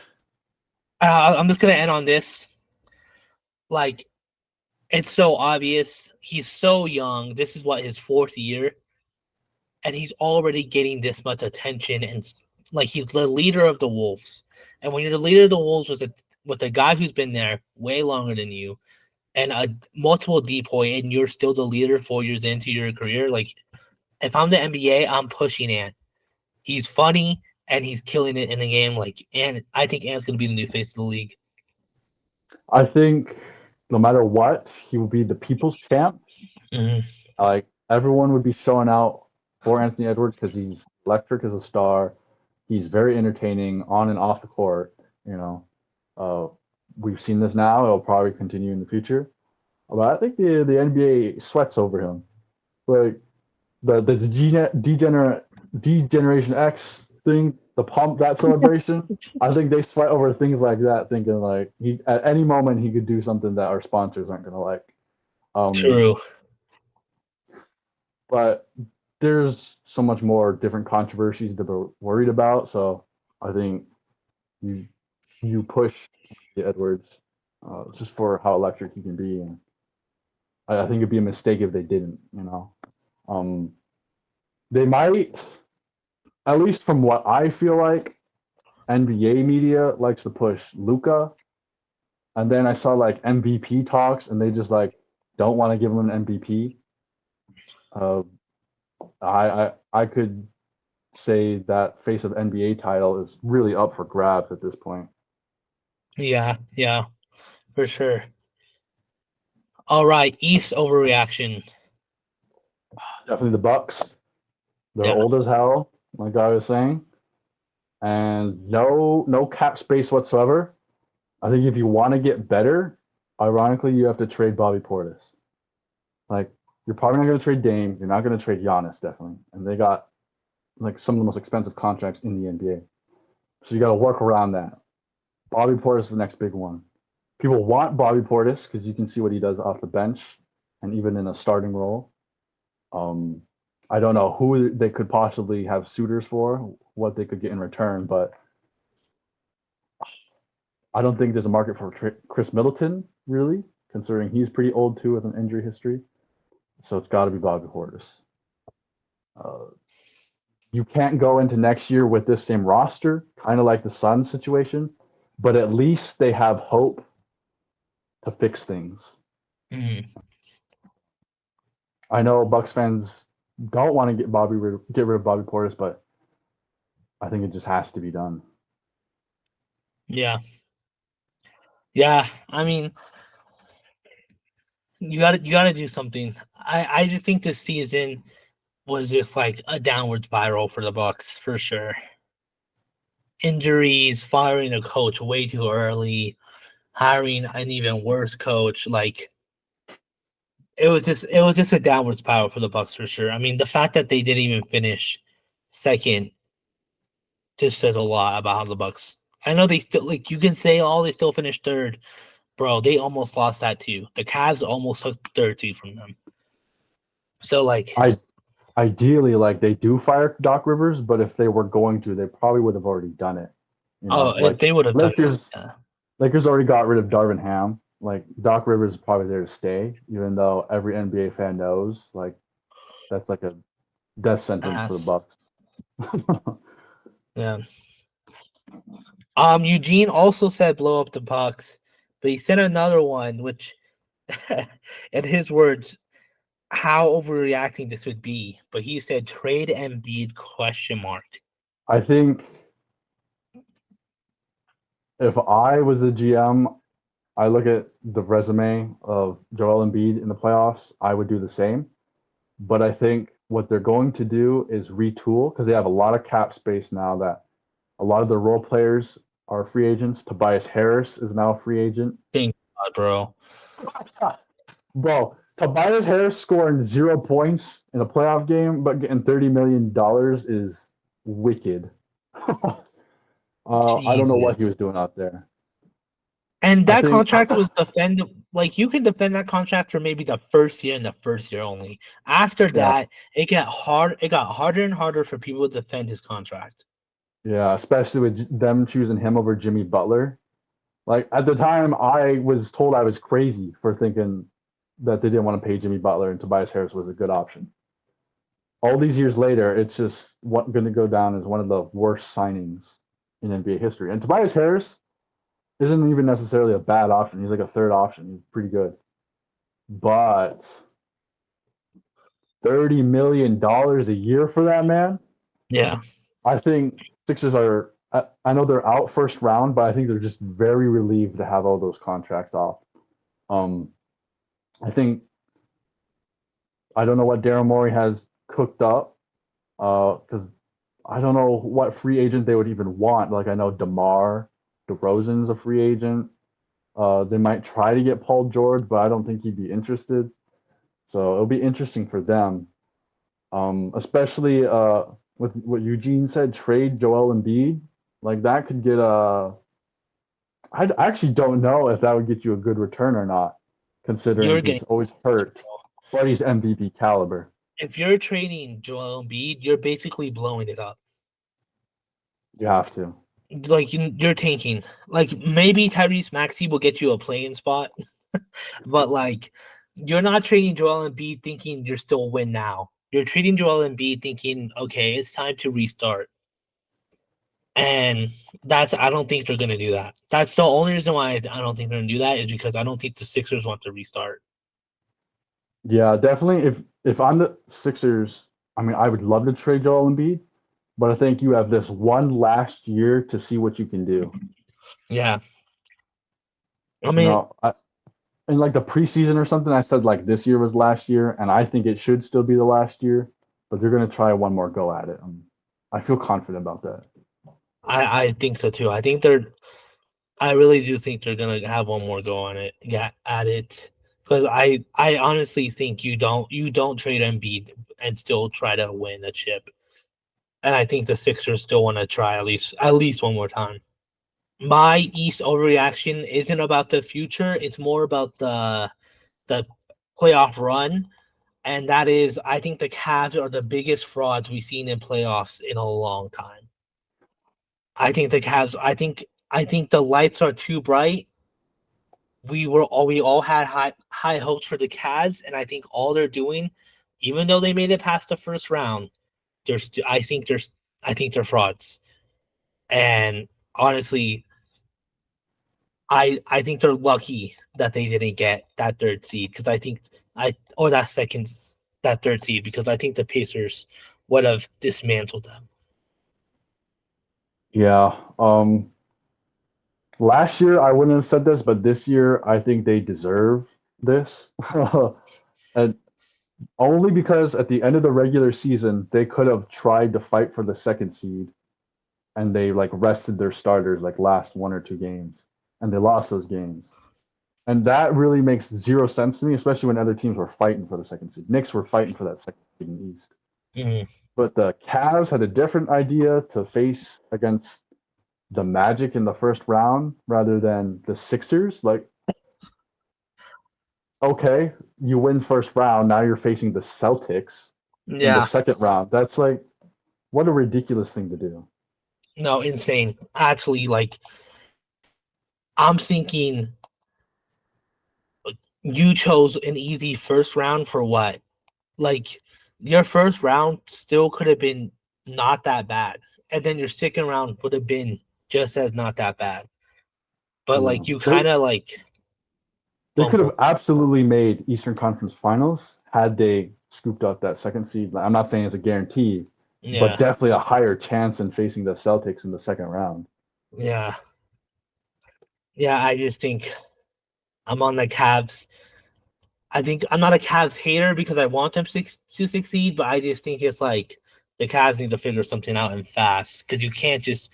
I'm just gonna end on this. Like, it's so obvious. He's so young. This is what his fourth year, and he's already getting this much attention. And like, he's the leader of the Wolves. And when you're the leader of the Wolves with a guy who's been there way longer than you, and a multiple DPOY, and you're still the leader 4 years into your career, like if I'm the NBA, I'm pushing Ant. He's funny and he's killing it in the game. Like, and I think Ant's gonna be the new face of the league. I think no matter what, he will be the people's champ. Mhm. Like everyone would be showing out for Anthony Edwards because he's electric as a star. He's very entertaining on and off the court. You know, uh, we've seen this now. It'll probably continue in the future. But I think the NBA sweats over him. Like the degeneration X thing, the pump that celebration. I think they sweat over things like that, thinking like he at any moment he could do something that our sponsors aren't gonna like. Um, True. but there's so much more different controversies to be worried about. So I think you you push Edwards just for how electric he can be, and I think it'd be a mistake if they didn't. Um, they might, at least from what I feel like, NBA media likes to push Luca, and then I saw like MVP talks, and they just like don't want to give him an MVP. Uh, I could say that face of NBA title is really up for grabs at this point. Yeah, yeah, for sure. All right, East overreaction. Definitely the Bucks. They're Yeah. old as hell, like I was saying, and no cap space whatsoever. I think if you want to get better, ironically, you have to trade Bobby Portis. Like you're probably not going to trade Dame. You're not going to trade Giannis, definitely, and they got like some of the most expensive contracts in the NBA. So you got to work around that. Bobby Portis is the next big one. People want Bobby Portis because you can see what he does off the bench and even in a starting role. Um, I don't know who they could possibly have suitors for, what they could get in return, but I don't think there's a market for Chris Middleton, really, considering he's pretty old too with an injury history. So it's got to be Bobby Portis. Uh, you can't go into next year with this same roster, kind of like the Suns situation, but at least they have hope to fix things. Mhm. I know Bucks fans don't want to get rid of Bobby Portis, but I think it just has to be done. Yeah. Yeah. I mean, you gotta do something. I just think this season was just like a downward spiral for the Bucks for sure. Injuries, firing a coach way too early, hiring an even worse coach. Like it was just a downward spiral for the Bucks for sure. I mean, the fact that they didn't even finish second just says a lot about how the Bucks. I know they still like you can say, oh, they still finished third, bro. They almost lost that too. The Cavs almost took third too from them. So like, I ideally like they do fire Doc Rivers, but if they were going to, they probably would have already done it. oh, Like they would have done. Lakers, Yeah. Lakers already got rid of Darvin Ham. Like Doc Rivers is probably there to stay, even though every NBA fan knows like that's like a death sentence for the Ass. Bucks. Yeah. Eugene also said blow up the Bucks, but he said another one, which, in his words, how overreacting this would be. But he said trade Embiid question mark. I think if I was a GM, I look at the resume of Joel Embiid in the playoffs, I would do the same. But I think what they're going to do is retool because they have a lot of cap space now that a lot of the role players are free agents. Tobias Harris is now a free agent. Thank God, bro. Bro, Tobias Harris scoring 0 points in a playoff game but getting $30 million is wicked. I don't know what he Jesus. was doing out there. And I that think, contract was defend like you can defend that contract for maybe the first year and the first year only. After yeah, that, it got harder and harder for people to defend his contract. yeah, especially with them choosing him over Jimmy Butler. Like at the time, I was told I was crazy for thinking that they didn't want to pay Jimmy Butler and Tobias Harris was a good option. All these years later, it's just going to go down as one of the worst signings in NBA history. And Tobias Harris isn't even necessarily a bad option. He's like a third option. He's pretty good. But $30 million a year for that man, Yeah. I think Sixers are. I know they're out first round, but I think they're just very relieved to have all those contracts off. Um, I think I don't know what Daryl Morey has cooked up because I don't know what free agent they would even want. Like I know DeMar DeRozan's a free agent. They might try to get Paul George, but I don't think he'd be interested. So it'll be interesting for them, especially with what Eugene said, trade Joel Embiid. Like that could get a. I actually don't know if that would get you a good return or not, considering You're getting he's always hurt, but he's MVP caliber. if you're trading Joel Embiid, you're basically blowing it up. You have to. Like you're tanking. Like maybe Tyrese Maxey will get you a playing spot, but like you're not trading Joel Embiid thinking you're still win now. You're treating Joel Embiid thinking, okay, it's time to restart. And I don't think they're gonna do that. That's the only reason why I don't think they're gonna do that is because I don't think the Sixers want to restart. Yeah, definitely. If I'm the Sixers, I mean, I would love to trade Joel Embiid, but I think you have this one last year to see what you can do. Yeah. I You mean, know, in like the preseason or something, I said like this year was last year, and I think it should still be the last year, but they're gonna try one more go at it. I feel confident about that. I think so too. I really do think they're gonna have one more go on it. Yeah, at it. Because I honestly think you don't trade Embiid and still try to win a chip. And I think the Sixers still want to try at least one more time. My East overreaction isn't about the future, it's more about the playoff run. And that is I think the Cavs are the biggest frauds we've seen in playoffs in a long time. I think the lights are too bright. We all had high hopes for the Cavs, and I think all they're doing, even though they made it past the first round, I think they're frauds. And honestly, I think they're lucky that they didn't get that third seed because I think I or that third seed because I think the Pacers would have dismantled them. Yeah. Last year I wouldn't have said this, but this year I think they deserve this. And only because at the end of the regular season they could have tried to fight for the second seed and they like rested their starters like last 1 or 2 games and they lost those games. And that really makes zero sense to me, especially when other teams were fighting for the second seed. Knicks were fighting for that second seed in the East. Mm, But the Cavs had a different idea to face against the Magic in the first round rather than the Sixers. Like, okay, you win first round, now you're facing the Celtics in the yeah, second round. That's like what a ridiculous thing to do. no, insane. Actually, like I'm thinking you chose an easy first round for what? Like your first round still could have been not that bad, and then your second round would have been just as not that bad. But Yeah. like you They kind of like they could have fumbled. absolutely made Eastern Conference Finals had they scooped up that second seed. I'm not saying it's a guarantee, but Yeah, definitely a higher chance in facing the Celtics in the second round. yeah, yeah. I just think I'm on the Cavs. I think I'm not a Cavs hater because I want them to succeed, but I just think it's like the Cavs need to figure something out and fast because you can't just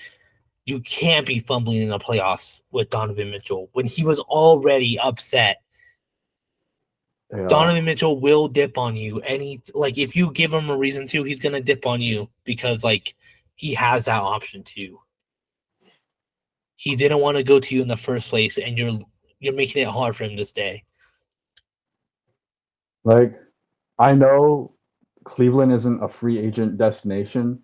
You can't be fumbling in the playoffs with Donovan Mitchell when he was already upset. Yeah. Donovan Mitchell will dip on you, and he like if you give him a reason to, he's gonna dip on you because like he has that option too. He didn't want to go to you in the first place, and you're making it hard for him to stay. Like, I know Cleveland isn't a free agent destination,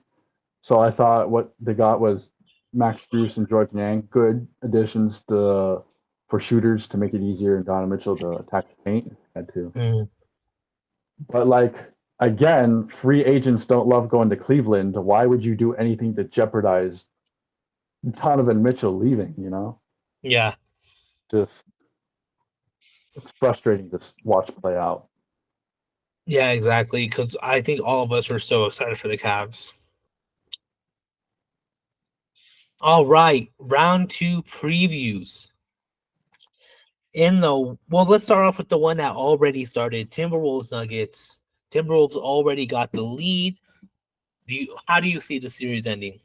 so I thought what they got was Max Struess and George Niang, good additions to for shooters to make it easier and Donovan Mitchell to attack the paint. Had to. Mm, But like again, free agents don't love going to Cleveland. Why would you do anything to jeopardize Donovan Mitchell leaving? You know, yeah, just it's frustrating to watch play out. yeah, exactly. Because I think all of us are so excited for the Cavs. All right, round two previews. Let's start off with the one that already started. Timberwolves Nuggets. Timberwolves already got the lead. How do you see the series ending?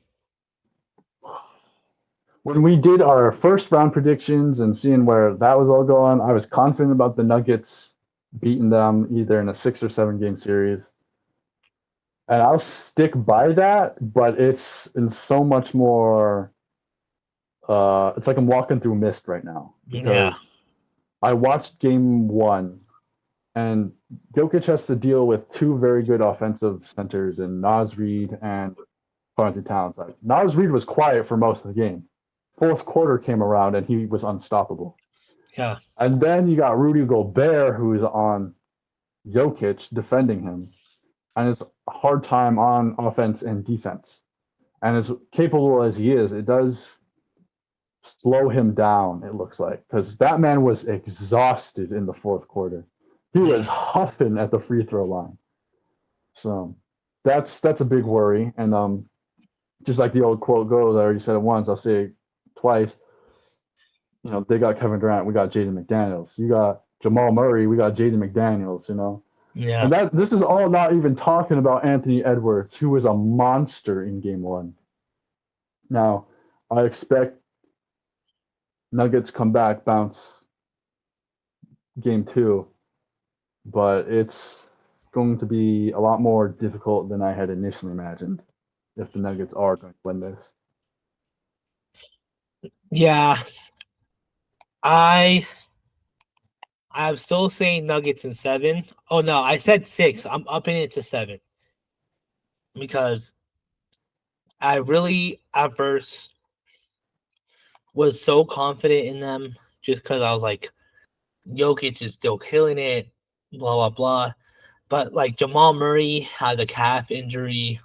When we did our first round predictions and seeing where that was all going, I was confident about the Nuggets beating them either in a 6 or 7 game series. And I'll stick by that, but it's in so much more it's like I'm walking through mist right now Yeah, because I watched game one and Jokic has to deal with two very good offensive centers in Naz Reid and Carlton Towns. Like Naz Reid was quiet for most of the game. Fourth quarter came around and he was unstoppable. yeah, And then you got Rudy Gobert who is on Jokic defending him, and it's a hard time on offense and defense. And as capable as he is, it does slow him down, it looks like, because that man was exhausted in the fourth quarter. He was yeah, huffing at the free throw line. So that's a big worry. And just like the old quote goes, I already said it once, I'll say it twice. You know, they got Kevin Durant, we got Jaden McDaniels. You got Jamal Murray, we got Jaden McDaniels, you know. yeah. And that this is all not even talking about Anthony Edwards, who was a monster in game one. Now, I expect Nuggets come back, bounce game two, but it's going to be a lot more difficult than I had initially imagined if the Nuggets are going to win this. Yeah, I I'm still saying Nuggets in seven. Oh no, I said six. I'm upping it to seven because I really at first was so confident in them just because I was like, Jokic is still killing it, blah blah blah. But like Jamal Murray had a calf injury,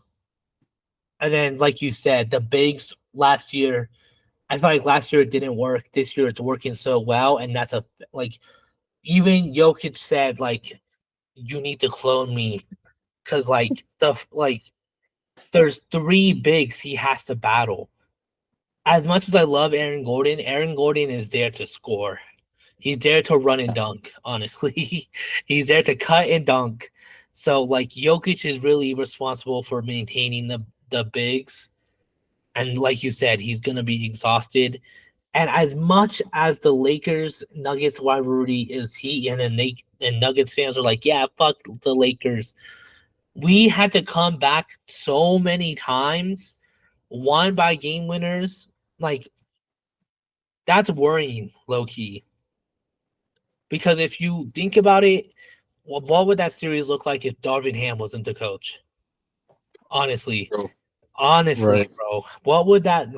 and then like you said, the bigs last year. I felt like last year it didn't work. This year it's working so well, and that's a like even Jokic said like you need to clone me because like there's three bigs he has to battle. As much as I love Aaron Gordon is there to score. He's there to run and dunk, honestly. He's there to cut and dunk. So like Jokic is really responsible for maintaining the bigs. And like you said, he's gonna be exhausted. And as much as the Lakers Nuggets rivalry is heat and Nuggets fans are like, yeah, fuck the Lakers. We had to come back so many times, won by game winners. Like that's worrying, low key. Because if you think about it, what would that series look like if Darvin Ham wasn't the coach? Honestly, Bro. honestly, Right. bro, what would that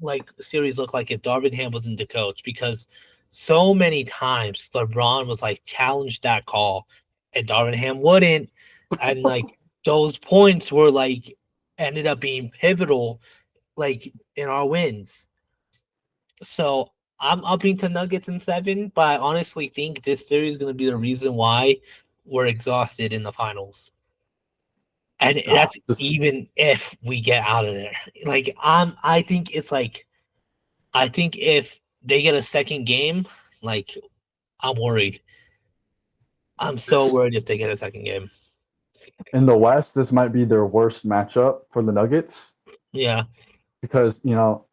like series look like if Darvin Ham wasn't the coach? Because so many times LeBron was like challenge that call, and Darvin Ham wouldn't, and like those points were like ended up being pivotal, like in our wins. So I'm upping to Nuggets in seven, but I honestly think this series is going to be the reason why we're exhausted in the finals. And that's Just even if we get out of there. I think it's like I think if they get a second game, like I'm worried. I'm so this worried if they get a second game. in the West, this might be their worst matchup for the Nuggets Yeah, because, you know,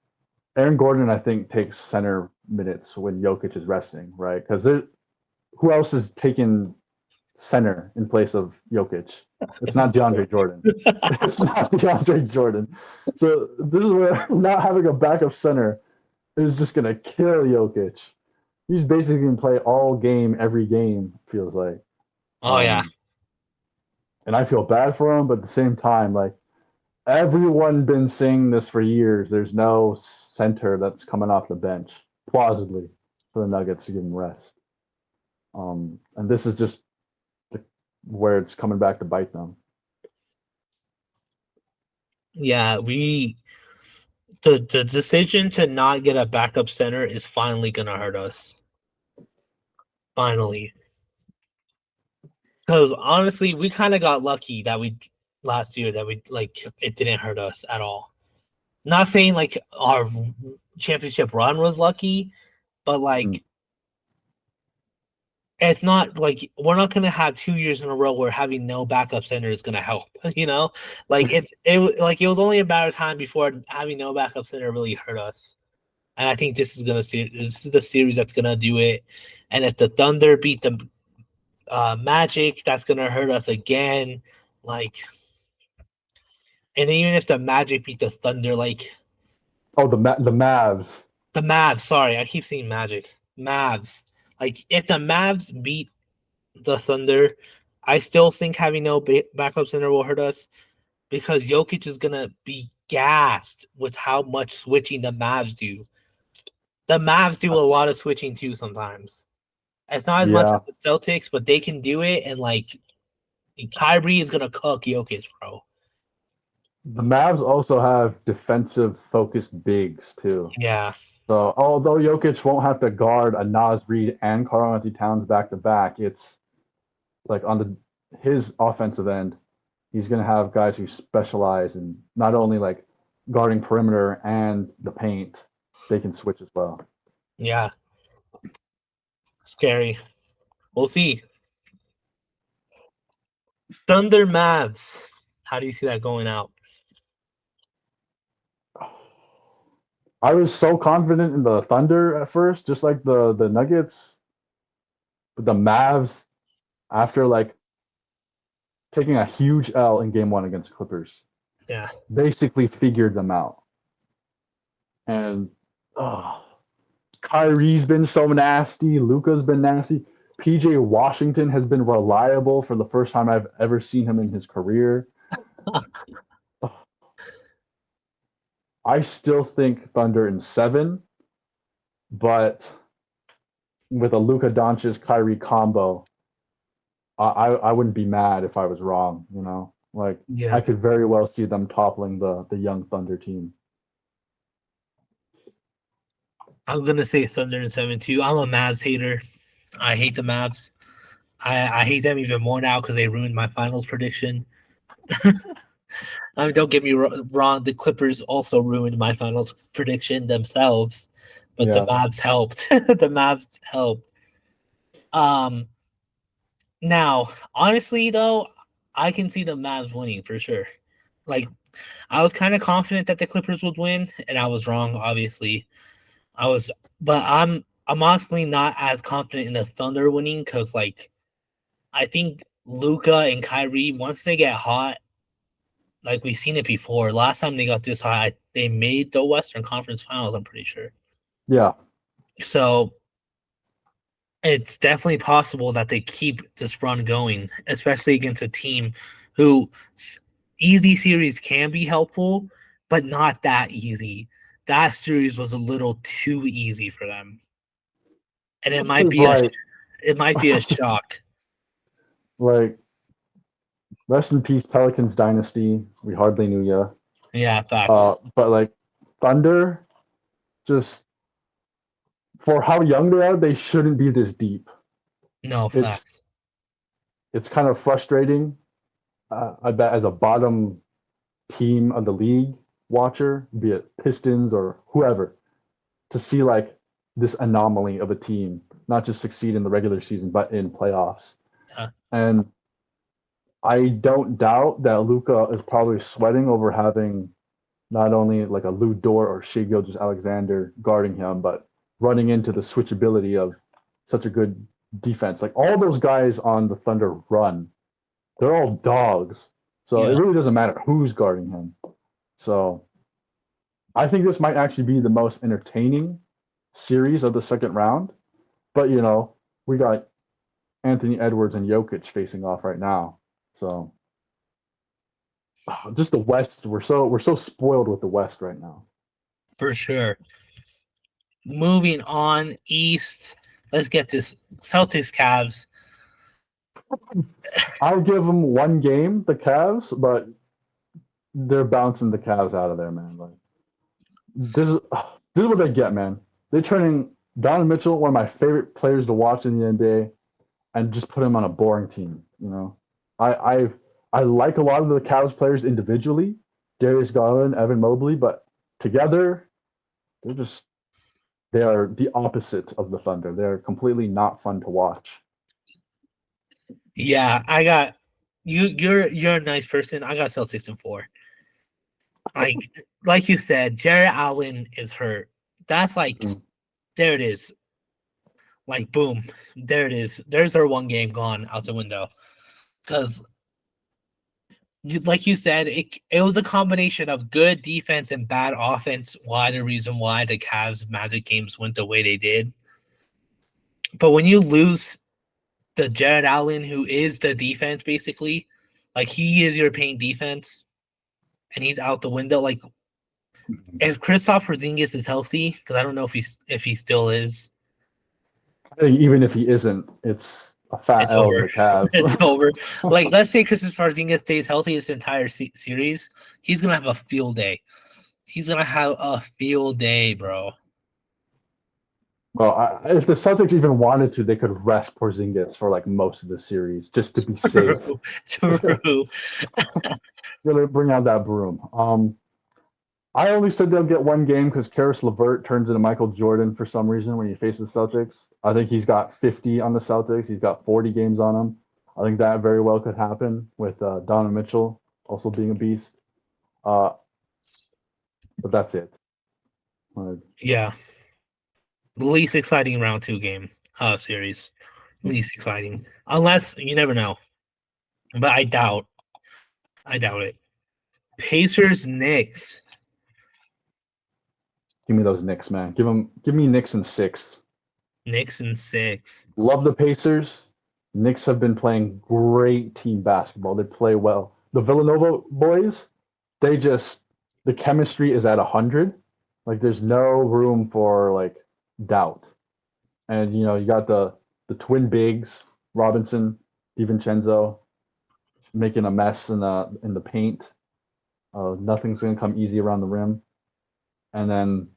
Aaron Gordon, I think, takes center minutes when Jokic is resting, right? Because who else is taking center in place of Jokic? It's not DeAndre Jordan. It's not DeAndre Jordan. So this is where not having a backup center is just gonna kill Jokic. He's basically gonna play all game, every game. Feels like, Oh yeah. um, and I feel bad for him, but at the same time, like everyone been saying this for years. There's no center that's coming off the bench plausibly for the Nuggets to give him rest. And this is just the, where it's coming back to bite them. Yeah, the decision to not get a backup center is finally gonna hurt us. Finally. Because honestly, we kind of got lucky that we last year that we like it didn't hurt us at all. Not saying like our championship run was lucky, but like it's not like we're not gonna have 2 years in a row where having no backup center is gonna help. You know, like it was only a matter of time before having no backup center really hurt us. And I think this is the series that's gonna do it. And if the Thunder beat the Magic, that's gonna hurt us again. Like, and even if the Magic beat the Thunder, like Oh, the Mavs. the Mavs. Sorry, I keep saying Magic. Mavs. Like, if the Mavs beat the Thunder, I still think having no backup center will hurt us because Jokic is gonna be gassed with how much switching the Mavs do. The Mavs do a lot of switching too sometimes. It's not as much Yeah, as the Celtics, but they can do it. And like Kyrie is gonna cook Jokic, bro. the Mavs also have defensive focused bigs too. Yeah, So although Jokic won't have to guard a Nas Reed and Karl-Anthony Towns back to back, it's like on his offensive end, he's going to have guys who specialize in not only like guarding perimeter and the paint, they can switch as well. yeah, scary. We'll see. Thunder Mavs. How do you see that going out? I was so confident in the Thunder at first, just like the Nuggets, but the Mavs after like taking a huge L in game 1 against Clippers, Yeah, basically figured them out. And oh, Kyrie's been so nasty. Luka's been nasty. PJ Washington has been reliable for the first time I've ever seen him in his career. I still think Thunder in 7, but with a Luka Doncic Kyrie combo, I wouldn't be mad if I was wrong. You know, like I yes. could very well see them toppling the young Thunder team. I'm gonna say Thunder in 7 too. I'm a Mavs hater. I hate the Mavs. I hate them even more now because they ruined my finals prediction. I mean, don't get me wrong. The Clippers also ruined my finals prediction themselves, but the Yeah, Mavs helped. The Mavs helped. Um, Now, honestly though, I can see the Mavs winning for sure. Like, I was kind of confident that the Clippers would win, and I was wrong. Obviously, I was, but I'm honestly not as confident in the Thunder winning because like I think Luca and Kyrie once they get hot, like we've seen it before. Last time they got this hot, they made the Western Conference Finals. I'm pretty sure. yeah. So it's definitely possible that they keep this run going, especially against a team who easy series can be helpful, but not that easy. That series was a little too easy for them, and This is like it might be a shock. like rest in peace Pelicans dynasty. We hardly knew ya. Yeah, facts. But like Thunder, just for how young they are, they shouldn't be this deep. No It's facts. it's kind of frustrating. I bet as a bottom team of the league watcher, be it Pistons or whoever, to see like this anomaly of a team not just succeed in the regular season but in playoffs. Yeah, And I don't doubt that Luca is probably sweating over having not only like a Lou Dort or Shea Gilgeous-Alexander guarding him, but running into the switchability of such a good defense. Like all those guys on the Thunder run, they're all dogs. So it Yeah, really doesn't matter who's guarding him. So I think this might actually be the most entertaining series of the second round. But we got Anthony Edwards and Jokic facing off right now. So just the West, we're so spoiled with the West right now. for sure. Moving on east, let's get this Celtics Cavs. I'll give them one game, the Cavs, but they're bouncing the Cavs out of there, man. Like this is what they get, man. They're turning Donovan Mitchell, one of my favorite players to watch in the NBA, and just put him on a boring team. I like a lot of the Cavs players individually, Darius Garland, Evan Mobley, but together they are the opposite of the Thunder. They're completely not fun to watch. Yeah, I got you. You're a nice person. I got Celtics in 4. Like you said, Jared Allen is hurt. That's like there it is. Like boom, there it is. There's our one game gone out the window. Because like you said, it was a combination of good defense and bad offense. Why the reason why the Cavs Magic games went the way they did. But when you lose the Jared Allen, who is the defense, basically, like he is your paint defense, and he's out the window. Like if Kristaps Porzingis is healthy, because I don't know if he still is, I think even if he isn't, it's a fat it's L to over. the Cavs. It's over. Like let's say Kristaps Porzingis stays healthy this entire series, he's gonna have a field day. He's gonna have a field day, bro. Well, if the Celtics even wanted to, they could rest Porzingis for like most of the series just to be safe. True. Gonna bring out that broom. I only said they'll get one game because Karis LeVert turns into Michael Jordan for some reason when he faces the Celtics. I think he's got 50 on the Celtics. He's got 40 games on him. I think that very well could happen with Donovan Mitchell also being a beast. But that's it. Yeah. Least exciting round 2 game series. Least exciting. Unless you never know. But I doubt it. Pacers Knicks. Give me those Knicks, man. Give me Knicks in 6. Knicks in 6. Love the Pacers. Knicks have been playing great team basketball. They play well. The Villanova boys, the chemistry is at 100. Like there's no room for like doubt. And you got the twin bigs, Robinson, DiVincenzo, making a mess in the paint. Nothing's gonna come easy around the rim. And then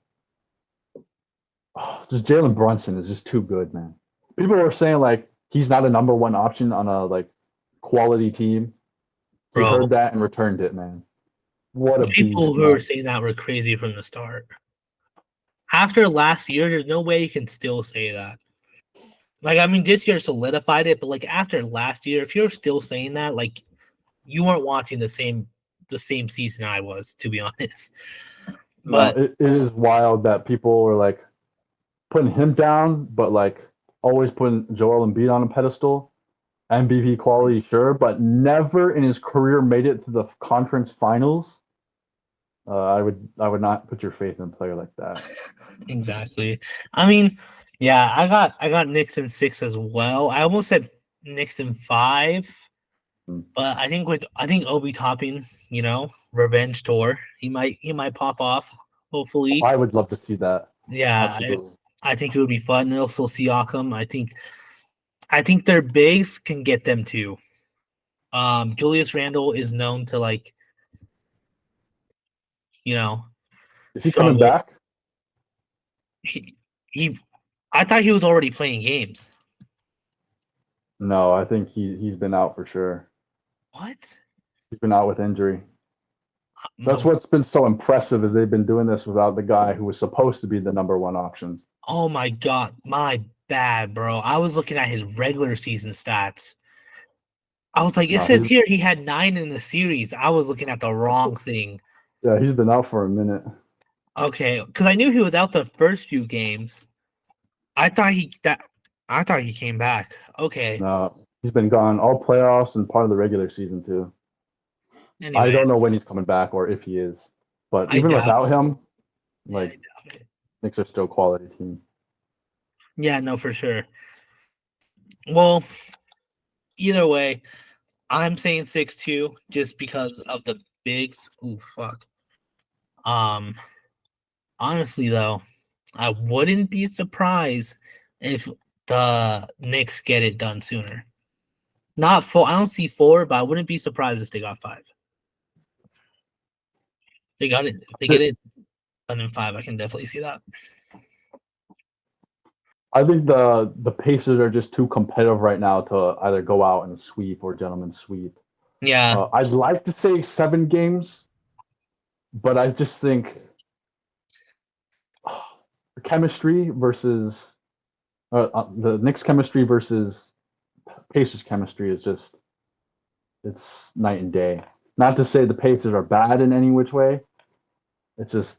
just Jalen Brunson is just too good, man. People are saying like he's not a number one option on a like quality team. He Bro. heard that and returned it, man. What a People beast, who man. were saying that were crazy from the start. After last year, there's no way you can still say that. Like, I mean, this year solidified it, but like after last year, if you're still saying that, like you weren't watching the same season I was, to be honest. But no, it is wild that people are like putting him down, but like always putting Joel Embiid on a pedestal. MVP quality, sure, but never in his career made it to the conference finals. I would not put your faith in a player like that. exactly. I mean, yeah, I got Knicks in 6 as well. I almost said Knicks in 5, but I think Obi Toppin, revenge tour. He might pop off. Hopefully, I would love to see that. yeah. Absolutely. I think it would be fun. And also Siakam. I think their bigs can get them too. Julius Randle is known to Is he coming struggle. back? He I thought he was already playing games. No, I think he's been out for sure. What? He's been out with injury. That's No. what's been so impressive is they've been doing this without the guy who was supposed to be the number one option. Oh my god, my bad, bro. I was looking at his regular season stats. I was like, it No, says here he had 9 in the series. I was looking at the wrong thing. Yeah, he's been out for a minute. Okay, because I knew he was out the first few games. I thought he came back. Okay. No, he's been gone all playoffs and part of the regular season too. I Anyway, don't know when he's coming back or if he is, but I even doubt. without him, Yeah, I like doubt it. Knicks are still a quality team. Yeah, no, for sure. Well, either way, I'm saying 6-2 just because of the bigs. Ooh, fuck. Um, honestly though, I wouldn't be surprised if the Knicks get it done sooner. Not four. I don't see four, but I wouldn't be surprised if they got five. They got it. If they get it done in five, I can definitely see that. I think the Pacers are just too competitive right now to either go out and sweep or gentlemen sweep. Yeah, I'd like to say 7 games, but I just think chemistry versus the Knicks chemistry versus Pacers chemistry is just it's night and day. Not to say the Pacers are bad in any which way. It's just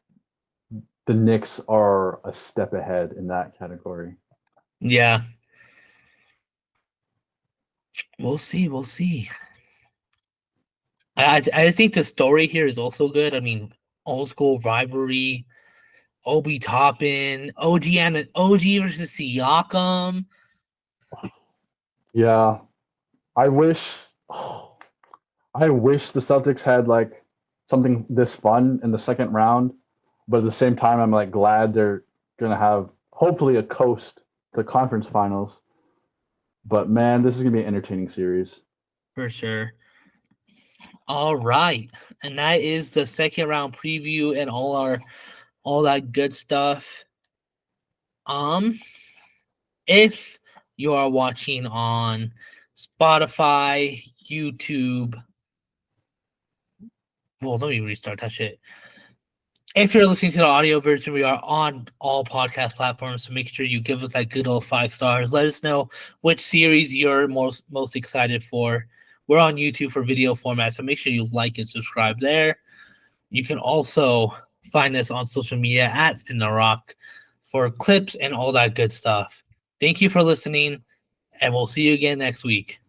the Knicks are a step ahead in that category. yeah. We'll see. We'll see. I think the story here is also good. I mean, old school rivalry. Obi Toppin, OG and OG versus Siakam. Yeah, I wish I wish the Celtics had like something this fun in the second round, but at the same time I'm like glad they're gonna have hopefully a coast to the conference finals. But man, this is gonna be an entertaining series. For sure. All right. And that is the second round preview and all that good stuff. If you are watching on Spotify, YouTube, well, let me restart that shit. If you're listening to the audio version, we are on all podcast platforms. So make sure you give us that good old 5 stars. Let us know which series you're most excited for. We're on YouTube for video format, so make sure you like and subscribe there. You can also find us on social media at Spin the Rock for clips and all that good stuff. Thank you for listening, and we'll see you again next week.